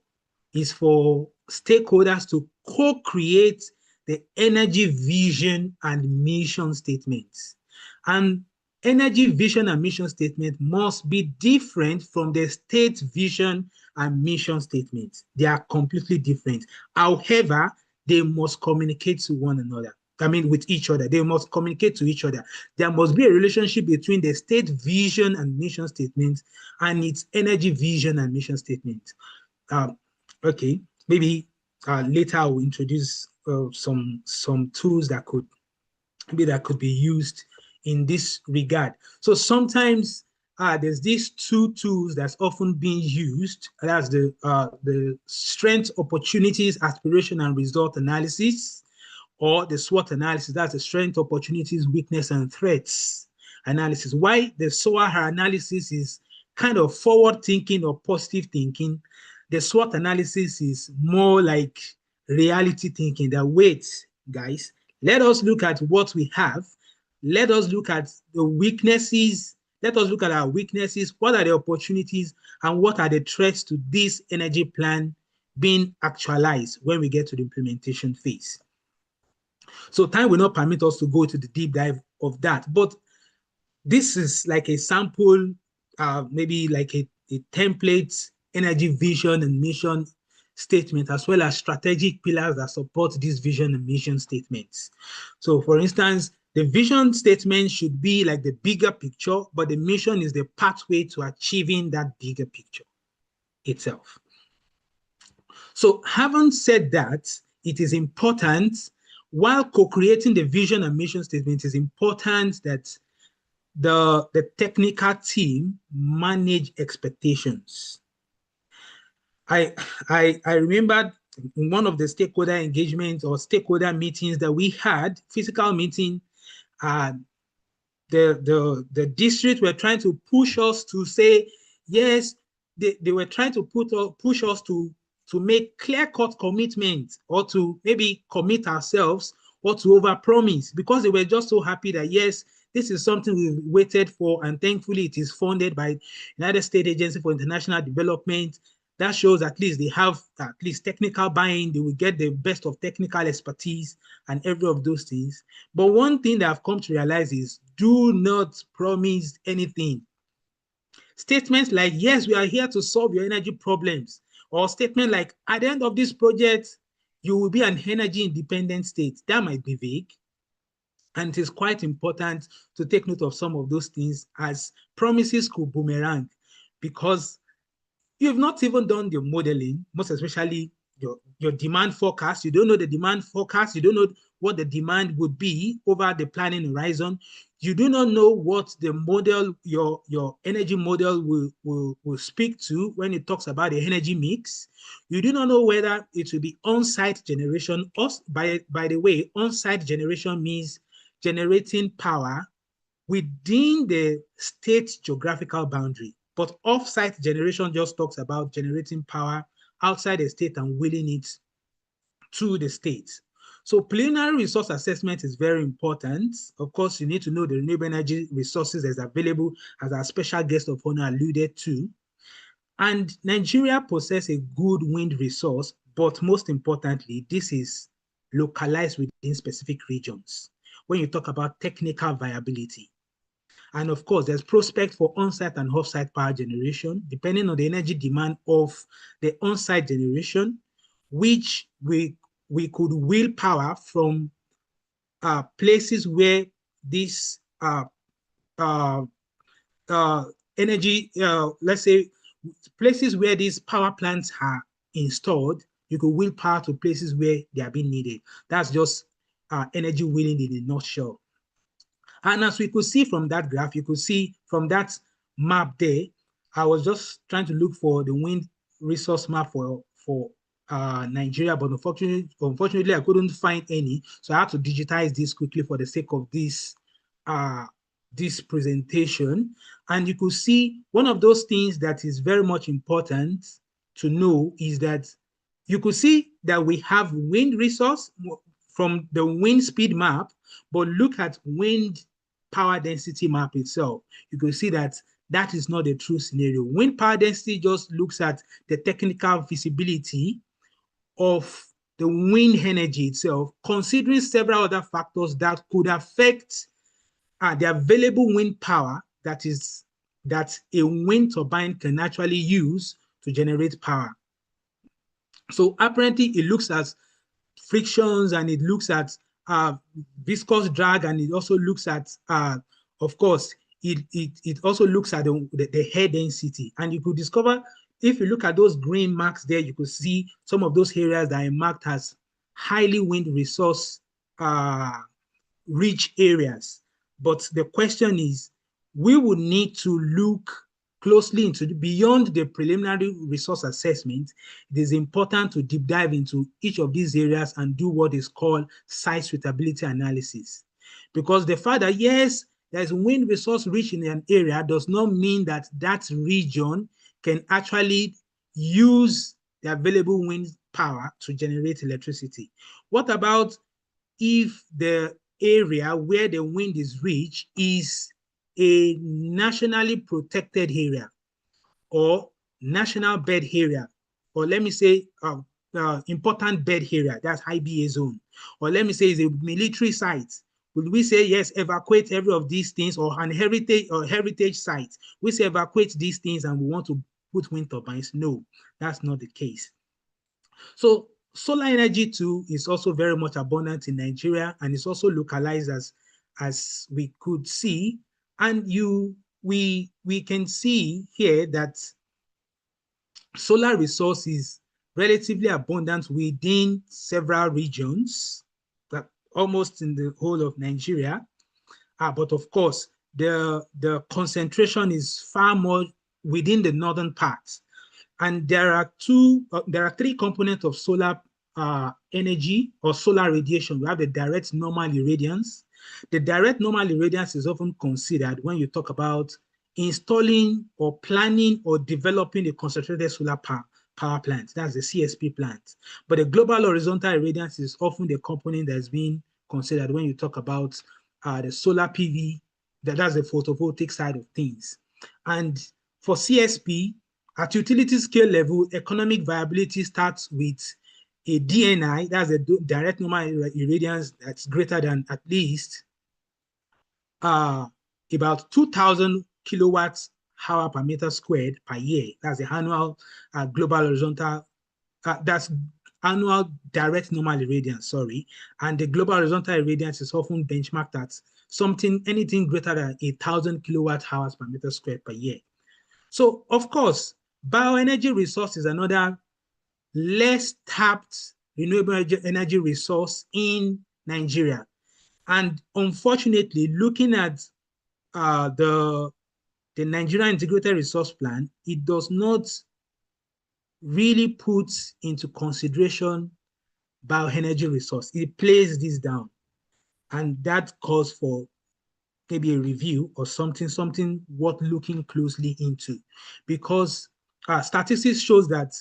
stakeholders to co-create the energy vision and mission statements. And energy vision and mission statement must be different from the state vision and mission statement. They are completely different. However, they must communicate to one another. With each other. They must communicate to each other. There must be a relationship between the state vision and mission statement and its energy vision and mission statement. Okay, maybe later I will introduce some tools that could be used in this regard. So sometimes there's these 2 tools that's often being used. That's the strength, opportunities, aspiration, and result analysis, or the SWOT analysis. That's the strength, opportunities, weakness, and threats analysis. Why the SOAR analysis is kind of forward thinking or positive thinking, the SWOT analysis is more like reality thinking. That, wait, guys, let us look at what we have. Let us look at the weaknesses. Let us look at our weaknesses. What are the opportunities and what are the threats to this energy plan being actualized when we get to the implementation phase? So time will not permit us to go to the deep dive of that. But this is like a sample, maybe like a template, energy vision and mission statement, as well as strategic pillars that support this vision and mission statements. So for instance, the vision statement should be like the bigger picture, but the mission is the pathway to achieving that bigger picture itself. So having said that, it is important, while co-creating the vision and mission statement, is important that the technical team manage expectations. I remember in one of the stakeholder engagements or stakeholder meetings that we had, physical meeting, the district were trying to push us to say, yes, they were trying to push us to make clear-cut commitments, or to maybe commit ourselves, or to overpromise, because they were just so happy that, yes, this is something we waited for, and thankfully it is funded by United States Agency for International Development. That shows at least they have at least technical buy-in. They will get the best of technical expertise and every of those things. But one thing that I've come to realize is, do not promise anything. Statements like, yes, we are here to solve your energy problems, or statement like, at the end of this project, you will be an energy independent state. That might be vague. And it is quite important to take note of some of those things, as promises could boomerang, because you've not even done the modeling, most especially your demand forecast. You don't know the demand forecast. You don't know what the demand would be over the planning horizon. You do not know what the model, your energy model will speak to when it talks about the energy mix. You do not know whether it will be on-site generation. By the way, on-site generation means generating power within the state geographical boundary. But off-site generation just talks about generating power outside the state and wheeling it to the state. So preliminary resource assessment is very important. Of course, you need to know the renewable energy resources that's available, as our special guest of honor alluded to. And Nigeria possesses a good wind resource, but most importantly, this is localized within specific regions. When you talk about technical viability, and of course, there's prospect for on-site and off-site power generation, depending on the energy demand of the on-site generation, which we could wheel power from places where this energy, let's say, places where these power plants are installed, you could wheel power to places where they are being needed. That's just energy wheeling in a nutshell. And as we could see from that graph, you could see from that map there, I was just trying to look for the wind resource map for Nigeria, but unfortunately, I couldn't find any. So I had to digitize this quickly for the sake of this presentation. And you could see one of those things that is very much important to know is that you could see that we have wind resource from the wind speed map, but look at wind power density map itself. You can see that that is not the true scenario. Wind power density just looks at the technical feasibility of the wind energy itself, considering several other factors that could affect the available wind power that a wind turbine can actually use to generate power. So apparently it looks at frictions, and it looks at viscous drag, and it also looks at, of course, it also looks at the head density. And you could discover, if you look at those green marks there, you could see some of those areas that are marked as highly wind resource rich areas. But the question is, we would need to look closely into beyond the preliminary resource assessment. It is important to deep dive into each of these areas and do what is called site suitability analysis. Because the fact that, yes, there's wind resource rich in an area does not mean that that region can actually use the available wind power to generate electricity. What about if the area where the wind is rich is a nationally protected area or national bed area, or let me say important bed area, that's IBA zone, or let me say it's a military site? Would we say, yes, evacuate every of these things, or an heritage site? We say evacuate these things and we want to put wind turbines? No, that's not the case. So solar energy too is also very much abundant in Nigeria, and it's also localized as we could see. And we can see here that solar resource is relatively abundant within several regions, that almost in the whole of Nigeria. But of course, the concentration is far more within the northern parts. And there are three components of solar energy or solar radiation. We have the direct normal irradiance. The direct normal irradiance is often considered when you talk about installing or planning or developing a concentrated solar power plant. That's the CSP plant. But the global horizontal irradiance is often the component that's being considered when you talk about the solar PV. That's the photovoltaic side of things. And for CSP, at utility scale level, economic viability starts with a DNI, that's a direct normal irradiance, that's greater than at least about 2,000 kilowatts hour per meter squared per year. That's the annual global horizontal, that's annual direct normal irradiance, sorry. And the global horizontal irradiance is often benchmarked at anything greater than 1,000 kilowatt hours per meter squared per year. So, of course, bioenergy resource is another less tapped renewable energy resource in Nigeria. And unfortunately, looking at the Nigerian Integrated Resource Plan, it does not really put into consideration bioenergy resource. It plays this down, and that calls for maybe a review or something worth looking closely into, because statistics shows that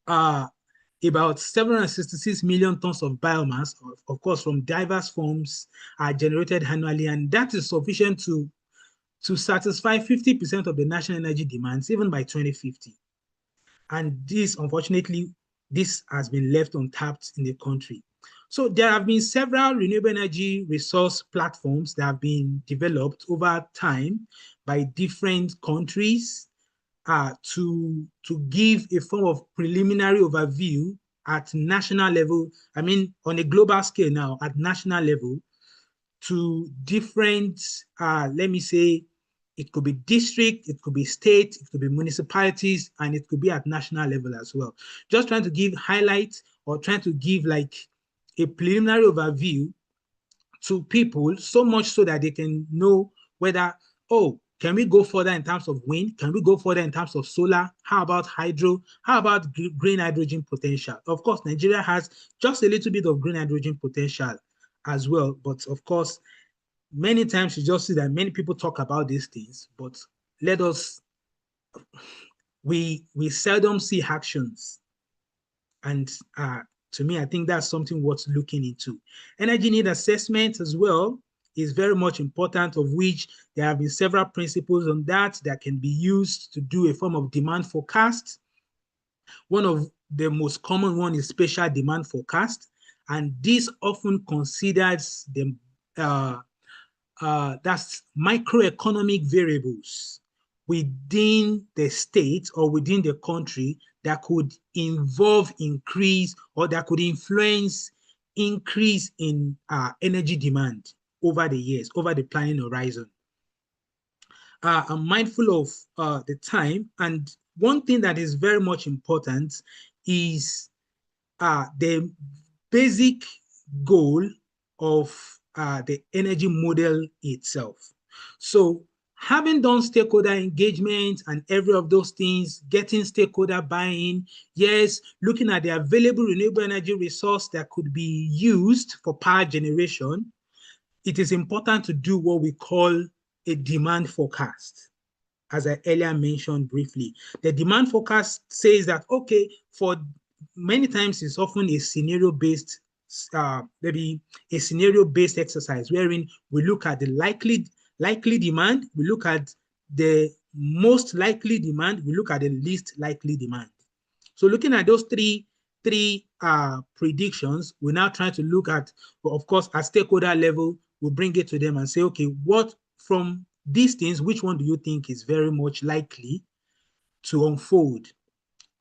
about 766 million tons of biomass, of course, from diverse forms are generated annually, and that is sufficient to satisfy 50% of the national energy demands, even by 2050. And this, unfortunately, this has been left untapped in the country. So there have been several renewable energy resource platforms that have been developed over time by different countries to give a form of preliminary overview at national level. I mean, on a global scale now, at national level, to different, let me say, it could be district, it could be state, it could be municipalities, and it could be at national level as well. Just trying to give highlights or trying to give like a preliminary overview to people, so much so that they can know whether, oh, can we go further in terms of wind? Can we go further in terms of solar? How about hydro? How about green hydrogen potential? Of course, Nigeria has just a little bit of green hydrogen potential as well. But of course, many times you just see that many people talk about these things, but we seldom see actions. And to me, I think that's something worth looking into. Energy need assessment as well is very much important, of which there have been several principles on that can be used to do a form of demand forecast. One of the most common one is spatial demand forecast, and this often considers the that's microeconomic variables within the state or within the country that could involve increase or that could influence increase in energy demand over the years, over the planning horizon. I'm mindful of the time, and one thing that is very much important is the basic goal of the energy model itself. So having done stakeholder engagement and every of those things, getting stakeholder buy-in, yes, looking at the available renewable energy resource that could be used for power generation, it is important to do what we call a demand forecast. As I earlier mentioned briefly, the demand forecast says that, okay, for many times it's often a scenario-based maybe a scenario-based exercise wherein we look at the likely demand, we look at the most likely demand, we look at the least likely demand. So looking at those three predictions, we're now trying to look at, well, of course, at stakeholder level, we'll bring it to them and say, okay, what from these things, which one do you think is very much likely to unfold?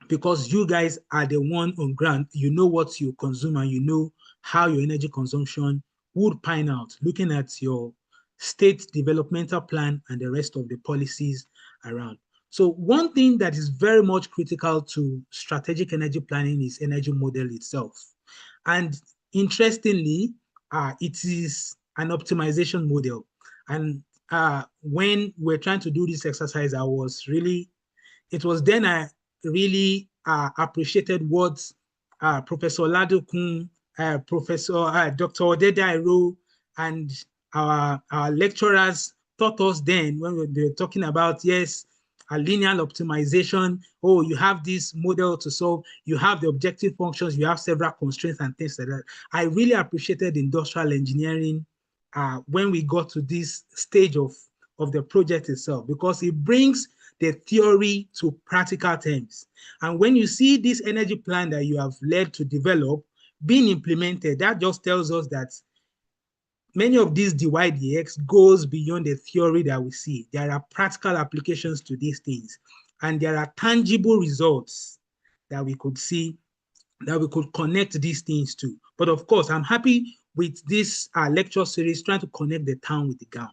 Because you guys are the one on ground, you know what you consume and you know how your energy consumption would pan out, looking at your state developmental plan and the rest of the policies around. So one thing that is very much critical to strategic energy planning is energy model itself. And interestingly, it is an optimization model. And when we're trying to do this exercise, it was then I really appreciated what Professor Ladokun, Professor Dr. Odedairo, and our lecturers taught us then when they were talking about, yes, a linear optimization. Oh, you have this model to solve, you have the objective functions, you have several constraints and things like that. I really appreciated industrial engineering when we got to this stage of the project itself, because it brings the theory to practical terms. And when you see this energy plan that you have led to develop being implemented, that just tells us that many of these DY/DX goes beyond the theory that we see. There are practical applications to these things, and there are tangible results that we could see, that we could connect these things to. But of course, I'm happy with this lecture series trying to connect the town with the gown.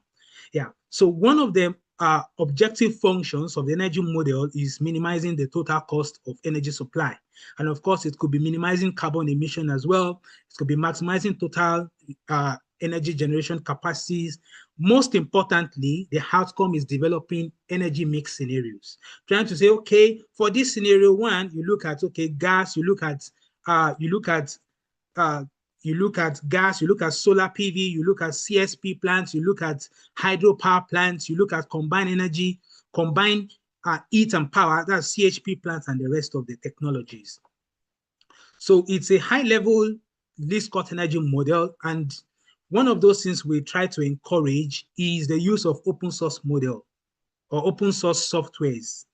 Yeah. So one of the objective functions of the energy model is minimizing the total cost of energy supply. And of course, it could be minimizing carbon emission as well. It could be maximizing total energy generation capacities. Most importantly, the outcome is developing energy mix scenarios. Trying to say, okay, for this scenario one, you look at, okay, gas, you look at gas, you look at solar PV, you look at CSP plants, you look at hydropower plants, you look at combined energy, combined heat and power, that's CHP plants and the rest of the technologies. So it's a high level least cost energy model. And one of those things we try to encourage is the use of open source model or open source softwares.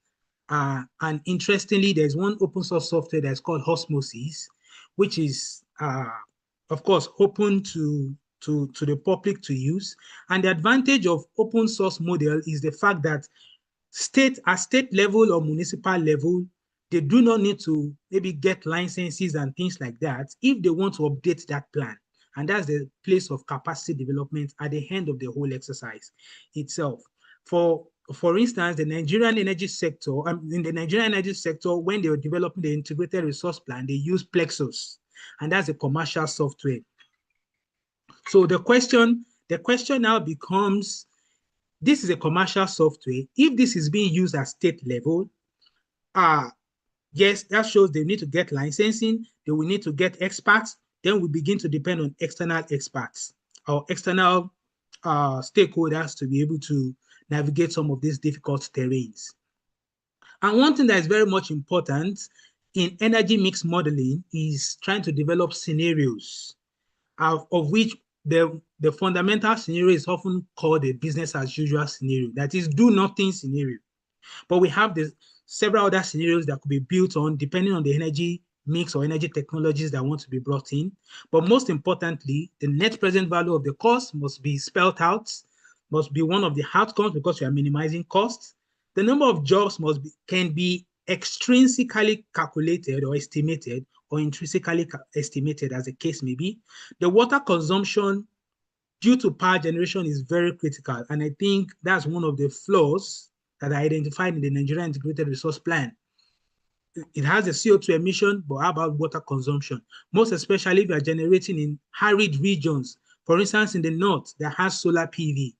And interestingly, there's one open source software that's called Osmosis, which is, of course, open to the public to use. And the advantage of open source model is the fact that at state level or municipal level, they do not need to maybe get licenses and things like that if they want to update that plan. And that's the place of capacity development at the end of the whole exercise itself. For instance, the Nigerian energy sector, in the Nigerian energy sector, when they were developing the integrated resource plan, they used Plexus, and that's a commercial software. So the question now becomes, this is a commercial software. If this is being used at state level, yes, that shows they need to get licensing, they will need to get experts, then we begin to depend on external experts or external stakeholders to be able to navigate some of these difficult terrains. And one thing that is very much important in energy mix modeling is trying to develop scenarios, of which the fundamental scenario is often called a business as usual scenario, that is do nothing scenario. But we have several other scenarios that could be built on depending on the energy mix or energy technologies that want to be brought in. But most importantly, the net present value of the cost must be spelled out, must be one of the outcomes because we are minimizing costs. The number of jobs can be extrinsically calculated or estimated or intrinsically estimated, as the case may be. The water consumption due to power generation is very critical. And I think that's one of the flaws that are identified in the Nigerian Integrated Resource Plan. It has a CO2 emission, but how about water consumption? Most especially if you are generating in arid regions. For instance, in the north, that has solar PV.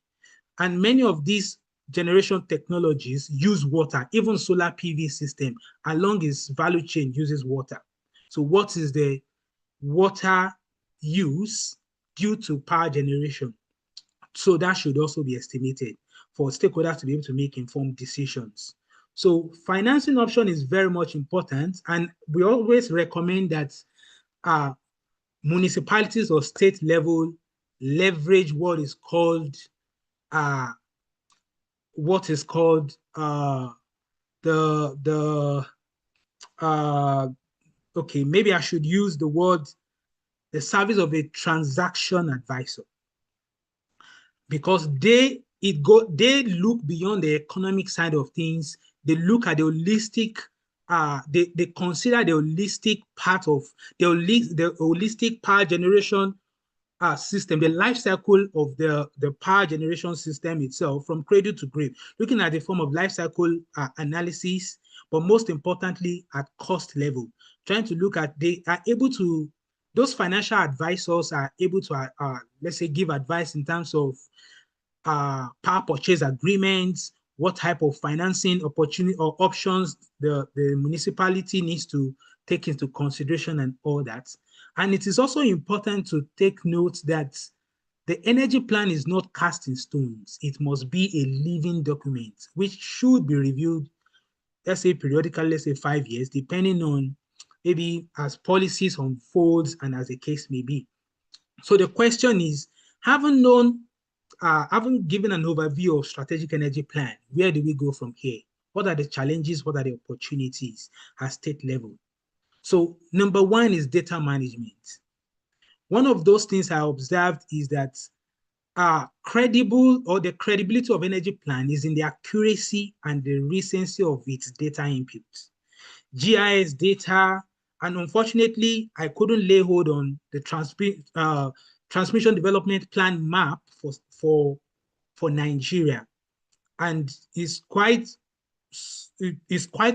And many of these generation technologies use water, even solar PV system along its value chain uses water. So what is the water use due to power generation? So that should also be estimated for stakeholders to be able to make informed decisions. So financing option is very much important, and we always recommend that municipalities or state level leverage what is called okay, maybe I should use the word, the service of a transaction advisor, because they look beyond the economic side of things. They look at the holistic, they consider the holistic part of the holistic power generation system, the life cycle of the power generation system itself from cradle to grave, looking at the form of life cycle analysis, but most importantly at cost level, trying to look at, those financial advisors are able to, let's say, give advice in terms of power purchase agreements, what type of financing opportunity or options the municipality needs to take into consideration and all that. And it is also important to take note that the energy plan is not cast in stones. It must be a living document, which should be reviewed, let's say periodically, let's say 5 years, depending on maybe as policies unfolds and as the case may be. So the question is, having given an overview of strategic energy plan, where do we go from here? What are the challenges? What are the opportunities at state level? So number one is data management. One of those things I observed is that the credibility of energy plan is in the accuracy and the recency of its data inputs. GIS data, and unfortunately, I couldn't lay hold on the transmission development plan map for Nigeria. And it's quite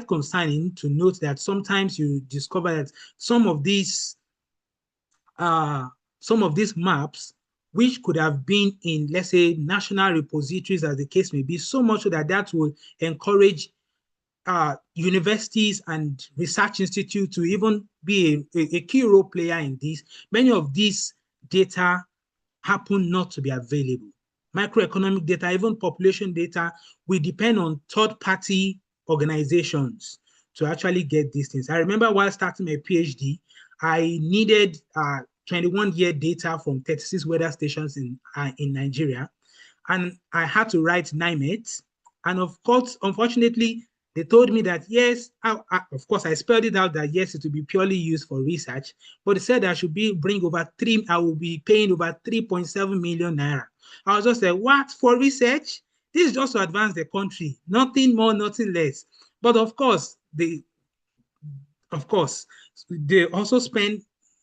concerning to note that sometimes you discover that some of these maps, which could have been in, let's say, national repositories, as the case may be, so much so that that will encourage universities and research institutes to even be a key role player in this. Many of these data happen not to be available. Microeconomic data, even population data, will depend on third-party organizations to actually get these things. I remember while starting my PhD, I needed 21-year data from 36 weather stations in Nigeria, and I had to write NIMET. And of course, unfortunately, they told me that yes, of course, I spelled it out that yes, it will be purely used for research, but they said I should I will be paying over 3.7 million naira. I was just like, what, for research? This is just to advance the country, nothing more, nothing less. But of course, they also spend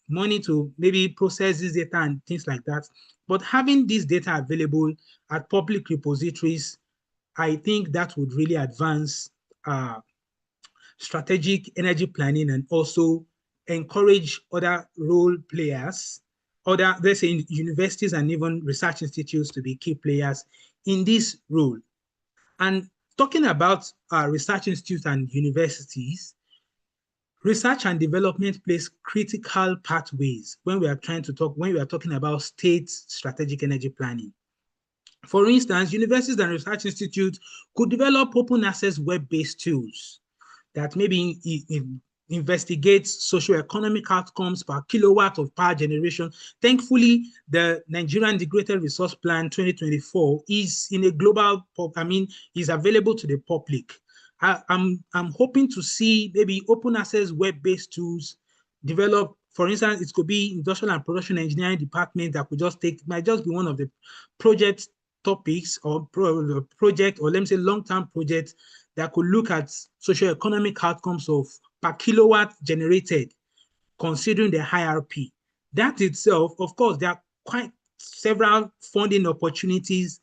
money to maybe process this data and things like that. But having this data available at public repositories, I think that would really advance strategic energy planning and also encourage other role players, let's say universities and even research institutes to be key players in this role. And talking about research institutes and universities, research and development plays critical pathways when we are talking about state strategic energy planning. For instance, universities and research institutes could develop open access web-based tools that maybe investigates socioeconomic outcomes per kilowatt of power generation. Thankfully, the Nigerian Integrated Resource Plan 2024 is in a global, is available to the public. I'm hoping to see maybe open access web-based tools developed. For instance, it could be industrial and production engineering department that might just be one of the project topics or project, or let me say long-term projects that could look at socioeconomic outcomes of per kilowatt generated, considering the IRP. That itself, of course, there are quite several funding opportunities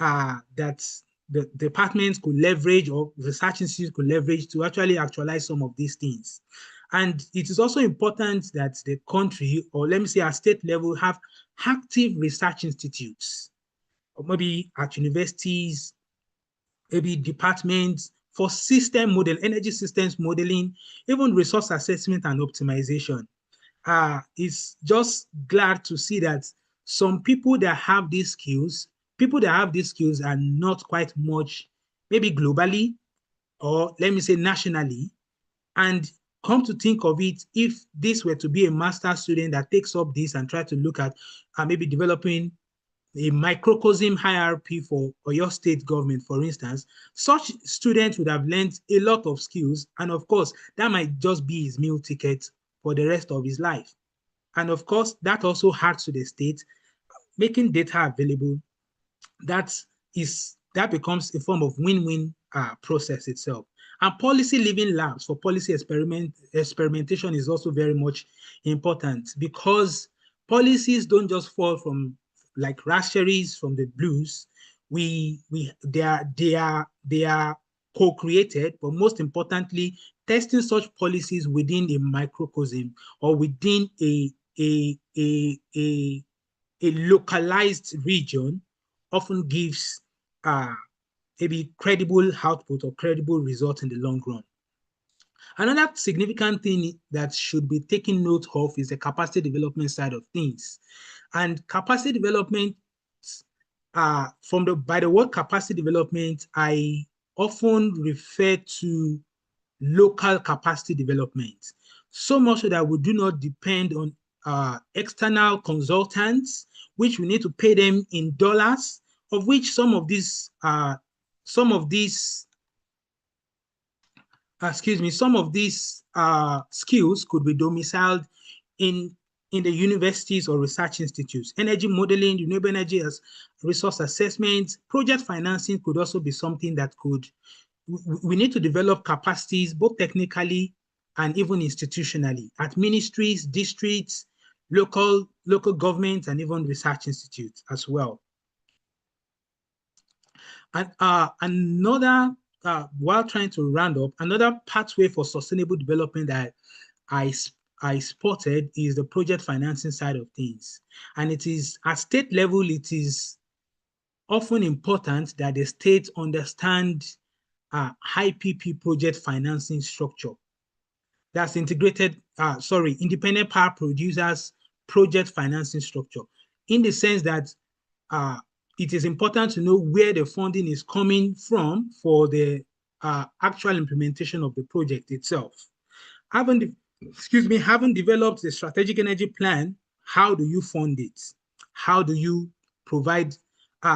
that the departments could leverage or research institutes could leverage to actually actualize some of these things. And it is also important that the country, or let me say at state level, have active research institutes, or maybe at universities, maybe departments for energy systems modeling, even resource assessment and optimization. It's just glad to see that some people that have these skills are not quite much, maybe globally, or let me say nationally. And come to think of it, if this were to be a master's student that takes up this and try to look at maybe developing a microcosm IRP for your state government, for instance, such students would have learned a lot of skills. And of course, that might just be his meal ticket for the rest of his life. And of course, that also adds to the state, making data available. That becomes a form of win-win process itself. And policy living labs for policy experimentation is also very much important, because policies don't just fall from like raspberries from the blues. They are co-created, but most importantly, testing such policies within a microcosm or within a localized region often gives maybe credible output or credible result in the long run. Another significant thing that should be taken note of is the capacity development side of things. And capacity development, by the word capacity development, I often refer to local capacity development. So much so that we do not depend on external consultants, which we need to pay them in dollars, of which some of these skills could be domiciled in the universities or research institutes. Energy modeling, renewable energy as resource assessment, project financing could also be something that we need to develop capacities both technically and even institutionally at ministries, districts, local governments, and even research institutes as well. And while trying to round up, another pathway for sustainable development that I spotted is the project financing side of things. And it is at state level, it is often important that the state understand IPP project financing structure. That's independent power producers project financing structure, in the sense that it is important to know where the funding is coming from for the actual implementation of the project itself. Having developed the strategic energy plan, how do you fund it? How do you provide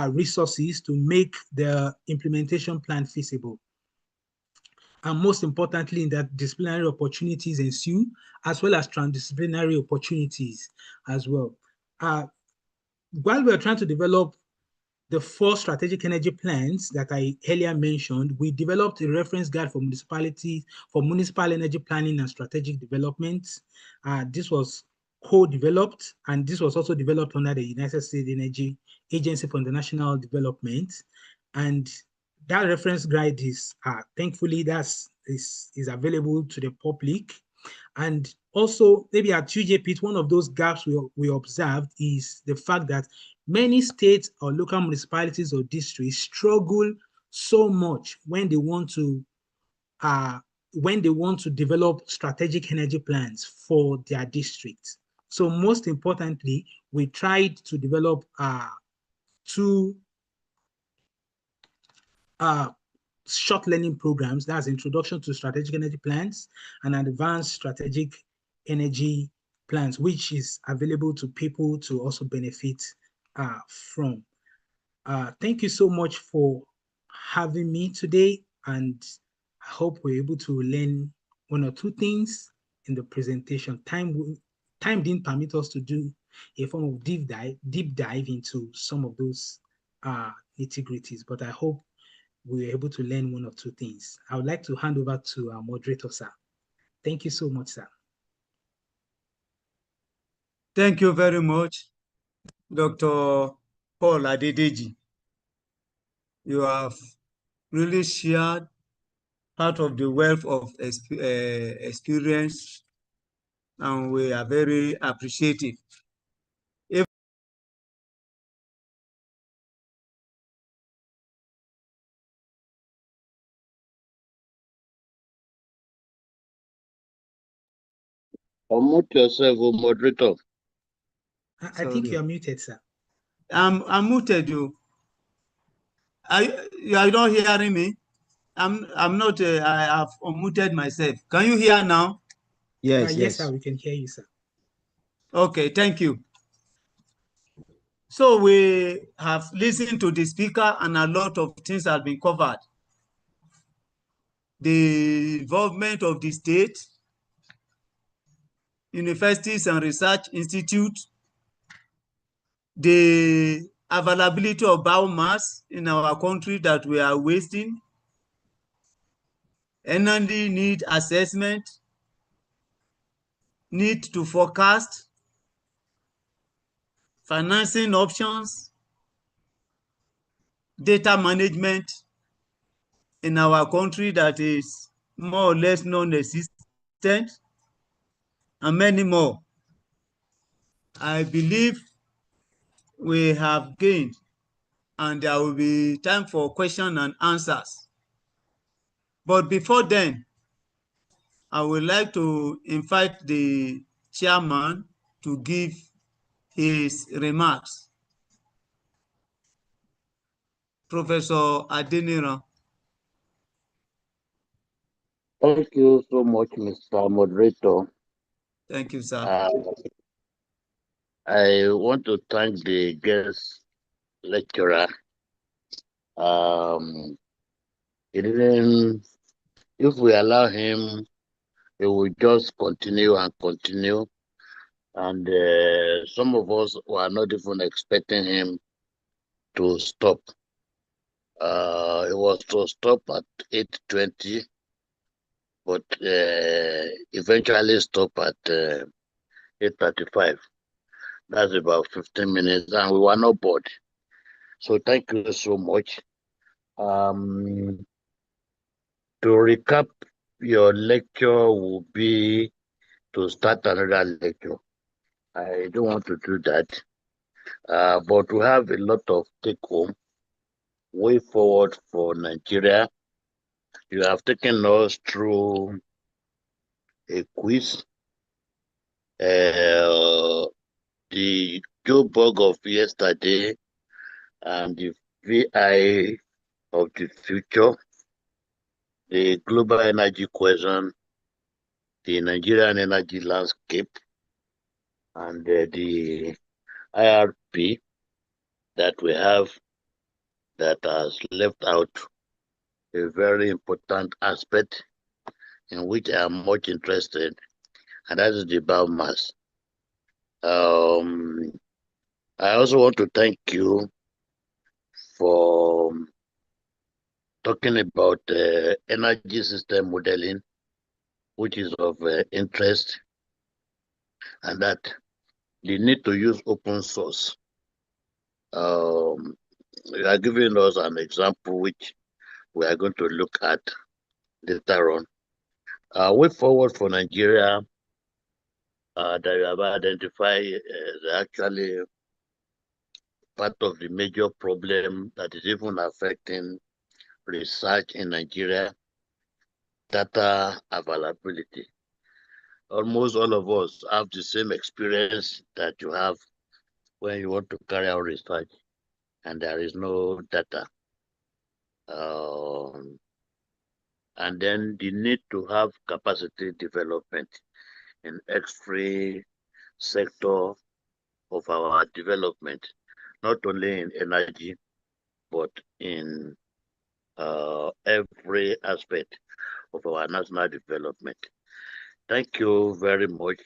resources to make the implementation plan feasible? And most importantly, in that disciplinary opportunities ensue, as well as transdisciplinary opportunities as well. While we're trying to develop the 4 strategic energy plans that I earlier mentioned, we developed a reference guide for municipalities for municipal energy planning and strategic development. This was co-developed, and this was also developed under the United States Energy Agency for International Development. And that reference guide is thankfully is available to the public. And also, maybe at UJPIT, one of those gaps we observed is the fact that many states or local municipalities or districts struggle so much when they want to develop strategic energy plans for their districts. So most importantly, we tried to develop 2 short learning programs. That's Introduction to Strategic Energy Plans and Advanced Strategic Energy Plans, which is available to people to also benefit from. Thank you so much for having me today, and I hope we're able to learn 1 or 2 things in the presentation. Time didn't permit us to do a form of deep dive into some of those nitty-gritties, but I hope we were able to learn 1 or 2 things. I would like to hand over to our moderator, sir. Thank you so much, sir. Thank you very much, Dr. Paul Adedeji. You have really shared part of the wealth of experience, and we are very appreciative. Unmute yourself, moderator. I think you are muted, sir. I'm muted. You are not hearing me? I'm not. I have unmuted myself. Can you hear now? Yes, yes, sir. We can hear you, sir. Okay, thank you. So we have listened to the speaker, and a lot of things have been covered. The involvement of the state, universities and research institutes, the availability of biomass in our country that we are wasting, energy need assessment, need to forecast, financing options, data management in our country that is more or less non-existent, and many more. I believe we have gained, and there will be time for questions and answers. But before then, I would like to invite the chairman to give his remarks. Professor Adeniran. Thank you so much, Mr. Moderator. Thank you, sir. I want to thank the guest lecturer. If we allow him, he will just continue and continue. And some of us were not even expecting him to stop. It was to stop at 8:20, but eventually stop at 8:35. That's about 15 minutes, and we were not bored. So thank you so much. To recap, your lecture will be to start another lecture. I don't want to do that, but we have a lot of take home way forward for Nigeria. You have taken us through a quiz, the Joburg of yesterday, and the VI of the future, the global energy question, the Nigerian energy landscape, and the IRP that we have that has left out a very important aspect in which I am much interested, and that is the biomass. I also want to thank you for talking about energy system modeling, which is of interest, and that the need to use open source. You are giving us an example which we are going to look at later on. Way forward for Nigeria that you have identified is actually part of the major problem that is even affecting research in Nigeria, data availability. Almost all of us have the same experience that you have when you want to carry out research and there is no data. And then the need to have capacity development in every sector of our development, not only in energy, but in every aspect of our national development. Thank you very much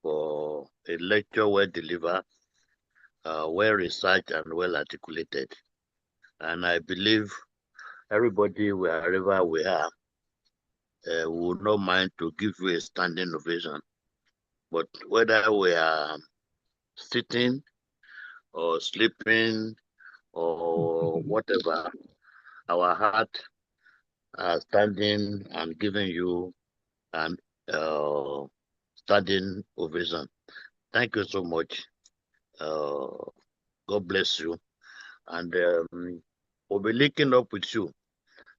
for a lecture well delivered, well researched, and well articulated. And I believe everybody, wherever we are, would not mind to give you a standing ovation. But whether we are sitting or sleeping or whatever, our heart are standing and giving you an standing ovation. Thank you so much. God bless you. And we'll be linking up with you,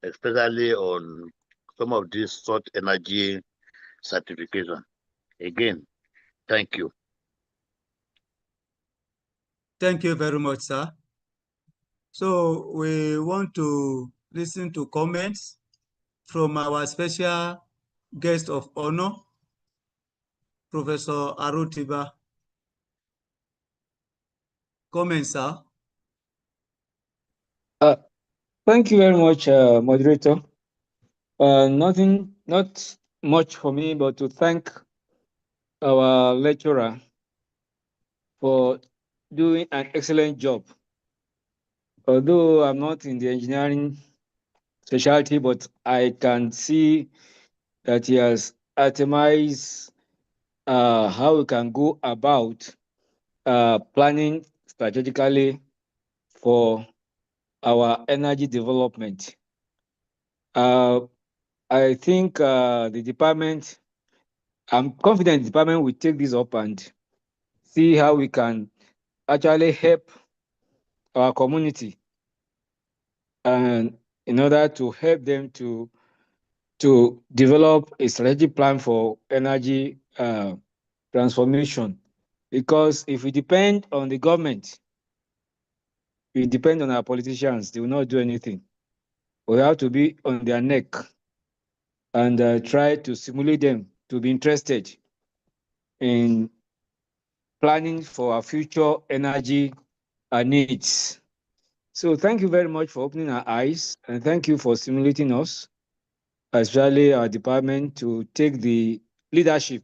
especially on some of these short energy certification. Again, thank you. Thank you very much, sir. So we want to listen to comments from our special guest of honor, Professor Arutiba. Comments, sir. Thank you very much, moderator. Not much for me, but to thank our lecturer for doing an excellent job. Although I'm not in the engineering specialty, but I can see that he has itemized how we can go about planning strategically for our energy development. I think the department, I'm confident the department will take this up and see how we can actually help our community, and in order to help them to develop a strategic plan for energy transformation. Because if we depend on the government, we depend on our politicians, they will not do anything. We have to be on their neck and try to stimulate them to be interested in planning for our future energy needs. So thank you very much for opening our eyes, and thank you for stimulating us, especially our department, to take the leadership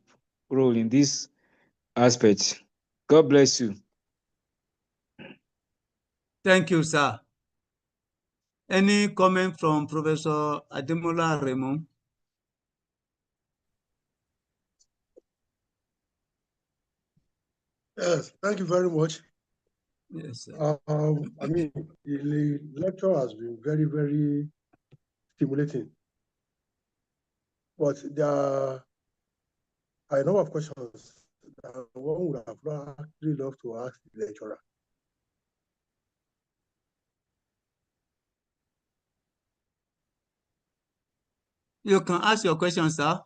role in this aspect. God bless you. Thank you, sir. Any comment from Professor Ademola Raymond? Yes, thank you very much. Yes, sir. I mean, the lecture has been very, very stimulating, but there are a number of questions that one would have actually loved to ask the lecturer. You can ask your question, sir.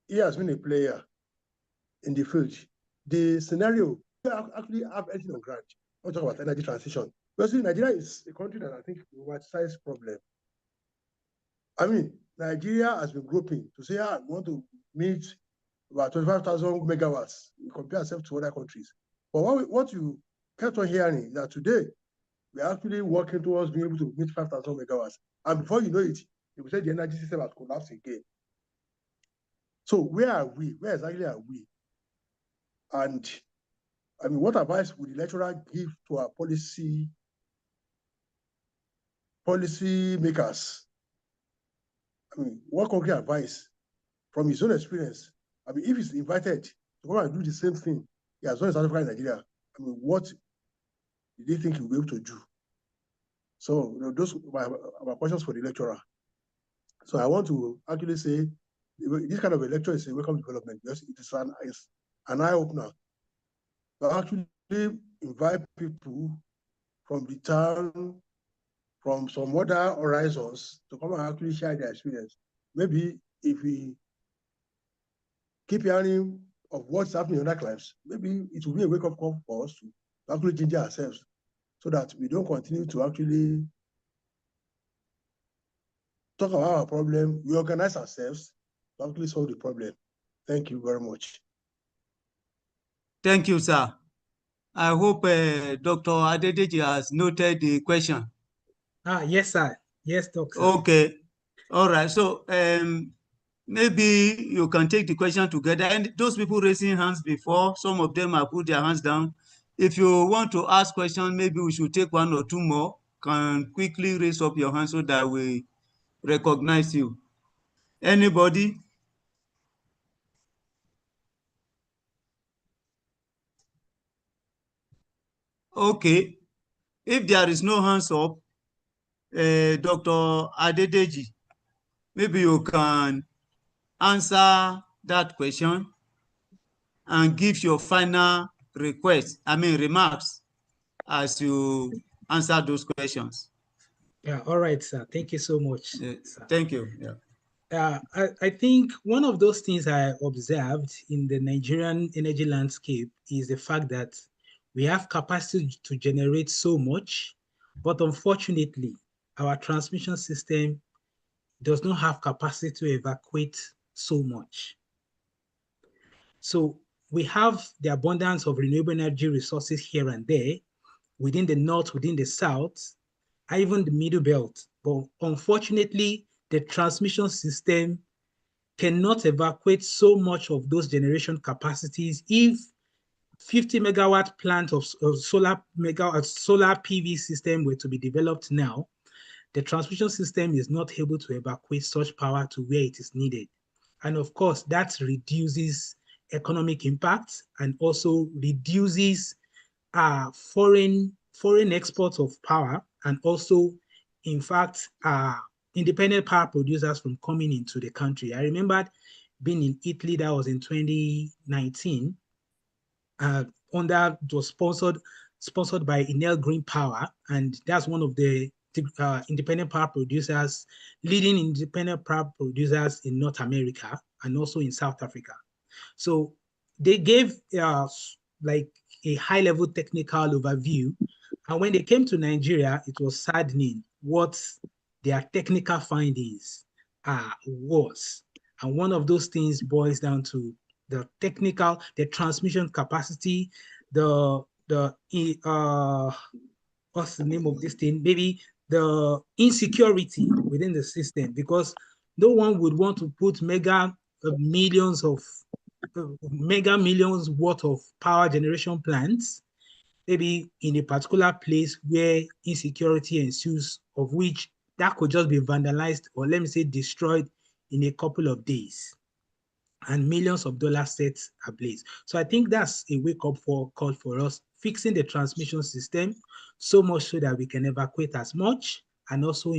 He has been a player in the field. The scenario, we actually have anything on ground. I'll talk about energy transition. Because Nigeria is a country that I think size problem. I mean, Nigeria has been groping to say, we want to meet about 25,000 megawatts. We compare ourselves to other countries. But what you kept on hearing is that today, we're actually working towards being able to meet 5,000 megawatts. And before you know it, you will say the energy system has collapsed again. So where are we? Where exactly are we? And I mean, what advice would the lecturer give to our policy makers? I mean, what concrete advice from his own experience? I mean, if he's invited to come and do the same thing he has done in South Africa and Nigeria, I mean, what do they think he'll be able to do? So those are my questions for the lecturer. So I want to actually say this kind of a lecture is a welcome development because it is an eye-opener. To actually invite people from the town, from some other horizons to come and actually share their experience. Maybe if we keep hearing of what's happening in other climes, maybe it will be a wake-up call for us to actually change ourselves so that we don't continue to actually talk about our problem, we organize ourselves to actually solve the problem. Thank you very much. Thank you, sir. I hope Dr. Adedeji has noted the question. Yes, sir. Yes, doctor. Okay. All right. So maybe you can take the question together. And those people raising hands before, some of them have put their hands down. If you want to ask questions, maybe we should take one or two more. Can quickly raise up your hand so that we recognize you. Anybody? Okay. If there is no hands up, Dr. Adedeji, maybe you can answer that question and give your final remarks as you answer those questions. Yeah, all right, sir. Thank you so much, sir. Thank you. Yeah. I think one of those things I observed in the Nigerian energy landscape is the fact that we have capacity to generate so much, but unfortunately, our transmission system does not have capacity to evacuate so much. So we have the abundance of renewable energy resources here and there, within the north, within the south, even the middle belt. But unfortunately, the transmission system cannot evacuate so much of those generation capacities. If 50 megawatt plant of solar PV system were to be developed now, the transmission system is not able to evacuate such power to where it is needed. And of course, that reduces economic impact and also reduces foreign exports of power, and also, in fact, independent power producers from coming into the country. I remembered being in Italy, that was in 2019, it was sponsored by Enel Green Power, and that's one of the independent power producers, leading independent power producers in North America and also in South Africa. So they gave like a high-level technical overview, and when they came to Nigeria, it was saddening what their technical findings was. And one of those things boils down to the transmission capacity, what's the name of this thing? Maybe the insecurity within the system, because no one would want to put mega millions worth of power generation plants maybe in a particular place where insecurity ensues, of which that could just be vandalized or let me say destroyed in a couple of days and millions of dollars set ablaze. So I think that's a wake-up call for us, fixing the transmission system so much so that we can evacuate as much and also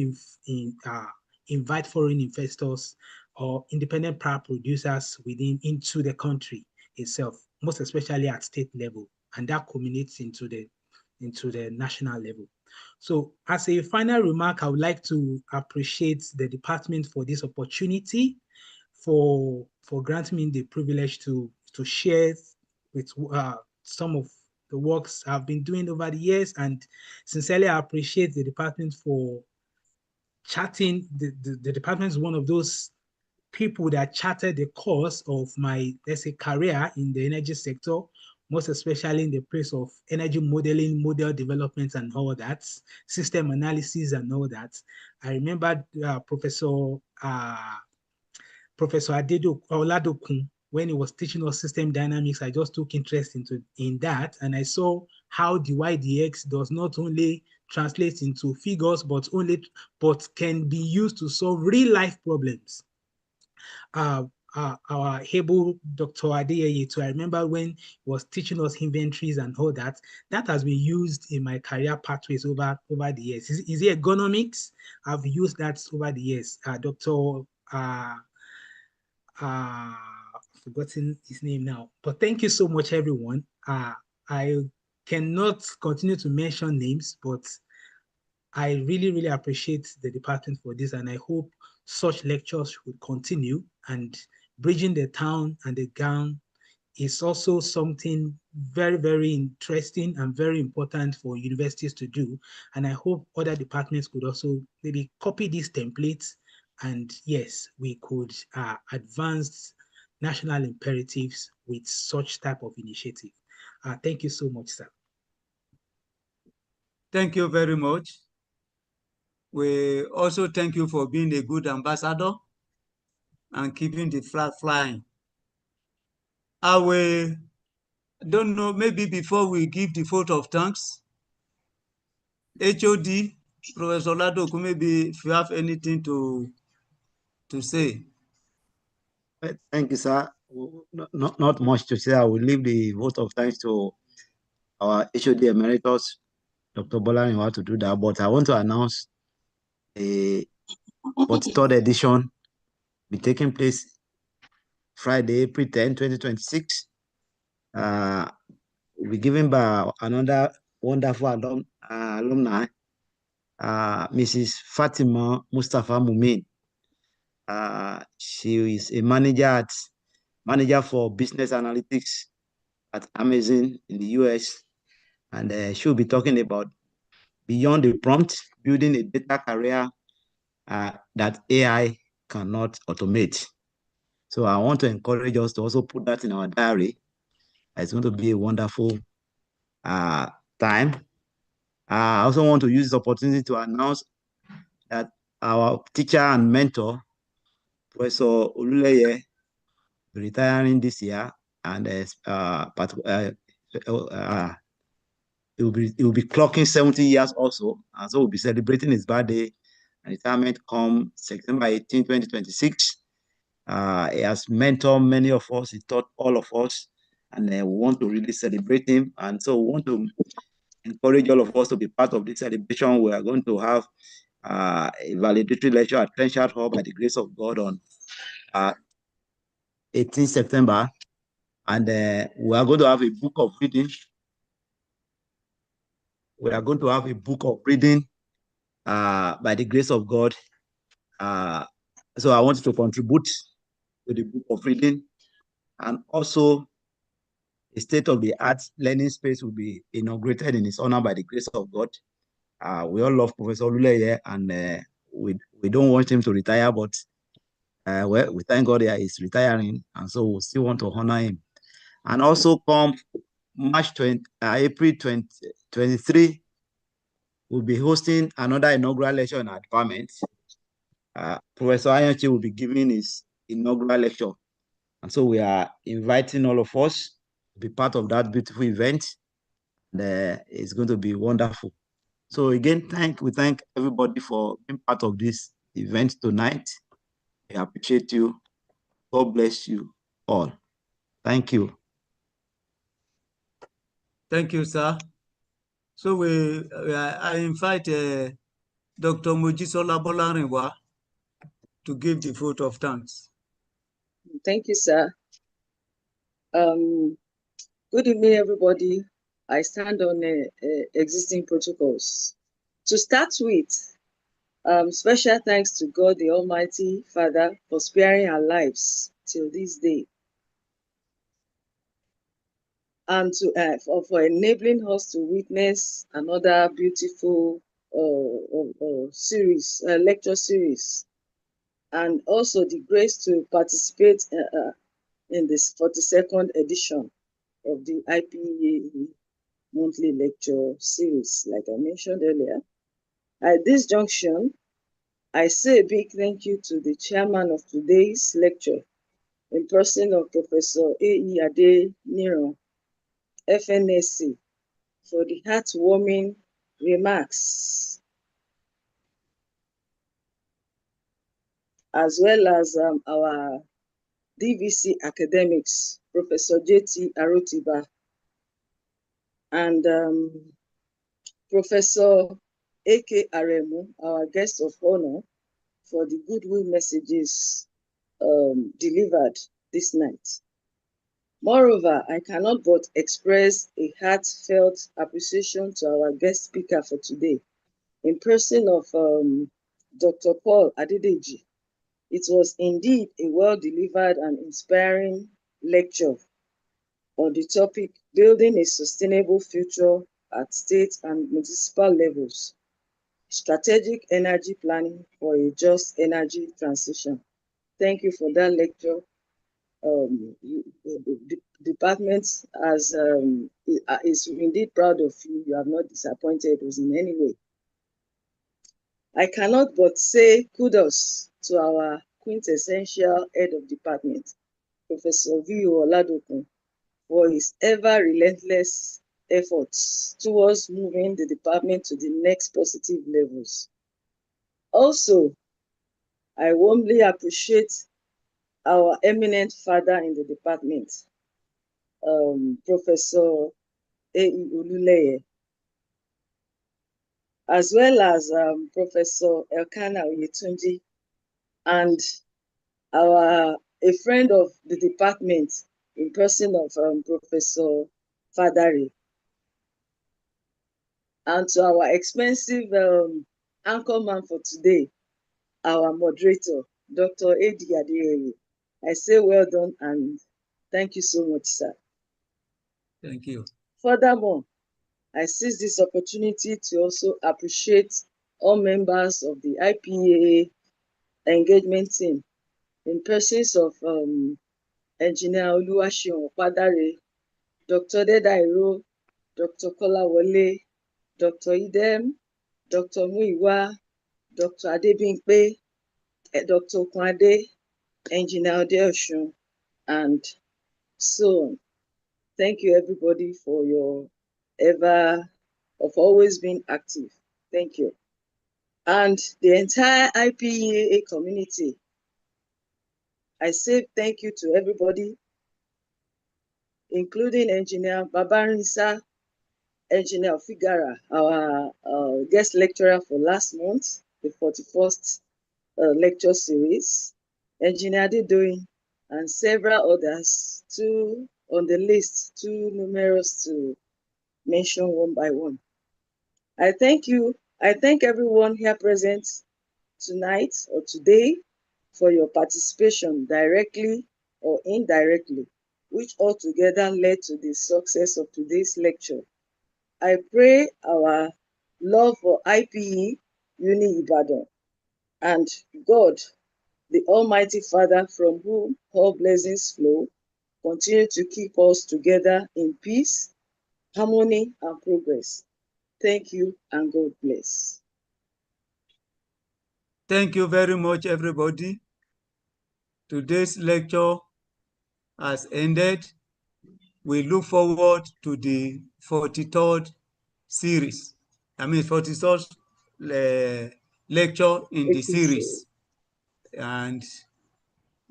invite foreign investors or independent power producers into the country itself, most especially at state level, and that culminates into the national level. So as a final remark, I would like to appreciate the department for this opportunity, for granting me the privilege to share with some of the works I've been doing over the years, and sincerely I appreciate the department for charting. The department is one of those people that charted the course of my, let's say, career in the energy sector, most especially in the place of energy modeling, model development and all that, system analysis and all that. I remember Professor Oladokun, when he was teaching us system dynamics, I just took interest in that, and I saw how the YDX does not only translate into figures, but can be used to solve real life problems. Our able Dr. Adeyeye, I remember when he was teaching us inventories and all that, that has been used in my career pathways over the years. Is it ergonomics? I've used that over the years. Dr. Forgotten his name now, but thank you so much, everyone. I cannot continue to mention names, but I really, really appreciate the department for this, and I hope such lectures would continue. And bridging the town and the gown is also something very, very interesting and very important for universities to do. And I hope other departments could also maybe copy these templates. And yes, we could advance national imperatives with such type of initiative. Thank you so much, sir. Thank you very much. We also thank you for being a good ambassador and keeping the flag flying. I don't know, maybe before we give the vote of thanks, HOD, Professor Ladoku, maybe if you have anything to say. Thank you, sir. Not much to say. I will leave the vote of thanks to our HOD Emeritus, Dr. Bola, to do that. But I want to announce the 43rd edition be taking place Friday, April 10, 2026. We'll be given by another wonderful alumni, Mrs. Fatima Mustafa Mumin. She is a manager for business analytics at Amazon in the US, and she'll be talking about beyond the prompt, building a data career that AI cannot automate. So I want to encourage us to also put that in our diary. It's going to be a wonderful time. I also want to use this opportunity to announce that our teacher and mentor, Professor Oluleye, retiring this year, and he will be clocking 70 years also, and so we'll be celebrating his birthday and retirement come September 18, 2026. He has mentored many of us, he taught all of us, and we want to really celebrate him. And so we want to encourage all of us to be part of this celebration. We are going to have a valedictory lecture at Trenchard Hall by the grace of God on 18 September. And we are going to have a book of reading. We are going to have a book of reading by the grace of God. So I want to contribute to the book of reading. And also, a state-of-the-art learning space will be inaugurated in his honor by the grace of God. We all love Professor Oluleye, and we don't want him to retire, but well, we thank God that he's retiring, and so we still want to honor him. And also come April 2023, we'll be hosting another inaugural lecture in our department. Professor Ayanchi will be giving his inaugural lecture. And so we are inviting all of us to be part of that beautiful event. It's going to be wonderful. So again, we thank everybody for being part of this event tonight. I appreciate you. God bless you all. Thank you. Thank you, sir. So I invite Dr. Mojisola Bolarinwa to give the vote of thanks. Thank you, sir. Good evening, everybody. I stand on existing protocols. To start with, special thanks to God, the Almighty Father, for sparing our lives till this day, and for enabling us to witness another beautiful lecture series, and also the grace to participate in this 42nd edition of the IPEA monthly lecture series, like I mentioned earlier. At this junction, I say a big thank you to the chairman of today's lecture, in person of Professor A.E. Adeniran, FNSC, for the heartwarming remarks, as well as our DVC academics, Professor J.T. Arotiba, and Professor A.K. Aremu, our guest of honor, for the goodwill messages delivered this night. Moreover, I cannot but express a heartfelt appreciation to our guest speaker for today, in person of Dr. Paul Adedeji. It was indeed a well-delivered and inspiring lecture on the topic, Building a Sustainable Future at State and Municipal Levels, Strategic Energy Planning for a Just Energy Transition. Thank you for that lecture. The department is indeed proud of you. You have not disappointed us in any way. I cannot but say kudos to our quintessential head of department, Professor V.O. Oladokun, for his ever relentless efforts towards moving the department to the next positive levels. Also, I warmly appreciate our eminent father in the department, Professor A.E. Oluleye, as well as Professor Elkanah Oyetunji, and a friend of the department, in person of Professor Fadari, and to our expensive anchorman for today, our moderator, Dr. A.D. Adeyeye. I say well done and thank you so much, sir. Thank you. Furthermore, I seize this opportunity to also appreciate all members of the IPEA engagement team, in persons of Engineer Oluwaseun Opadare, Dr. Dedairo, Dr. Kolawole, Dr. Idem, Dr. Muiwa, Dr. Adebimpe, Dr. Okunade, Engineer Odeosun, and so on. Thank you, everybody, for always being active. Thank you. And the entire IPEA community, I say thank you to everybody, including Engineer Babarinsa, Engineer Figara, our guest lecturer for last month, the 41st lecture series, Engineer Adedoyin, and several others, too on the list, too numerous to mention one by one. I thank you. I thank everyone here present tonight or today for your participation directly or indirectly, which altogether led to the success of today's lecture. I pray our love for IPE, Uni Ibadan, and God, the Almighty Father, from whom all blessings flow, continue to keep us together in peace, harmony, and progress. Thank you, and God bless. Thank you very much, everybody. Today's lecture has ended. we look forward to the 43rd series. I mean, 43rd lecture in the series. And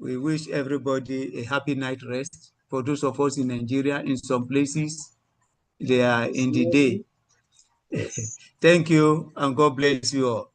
we wish everybody a happy night rest. For those of us in Nigeria, in some places, they are in the day. Yes. Thank you, and God bless you all.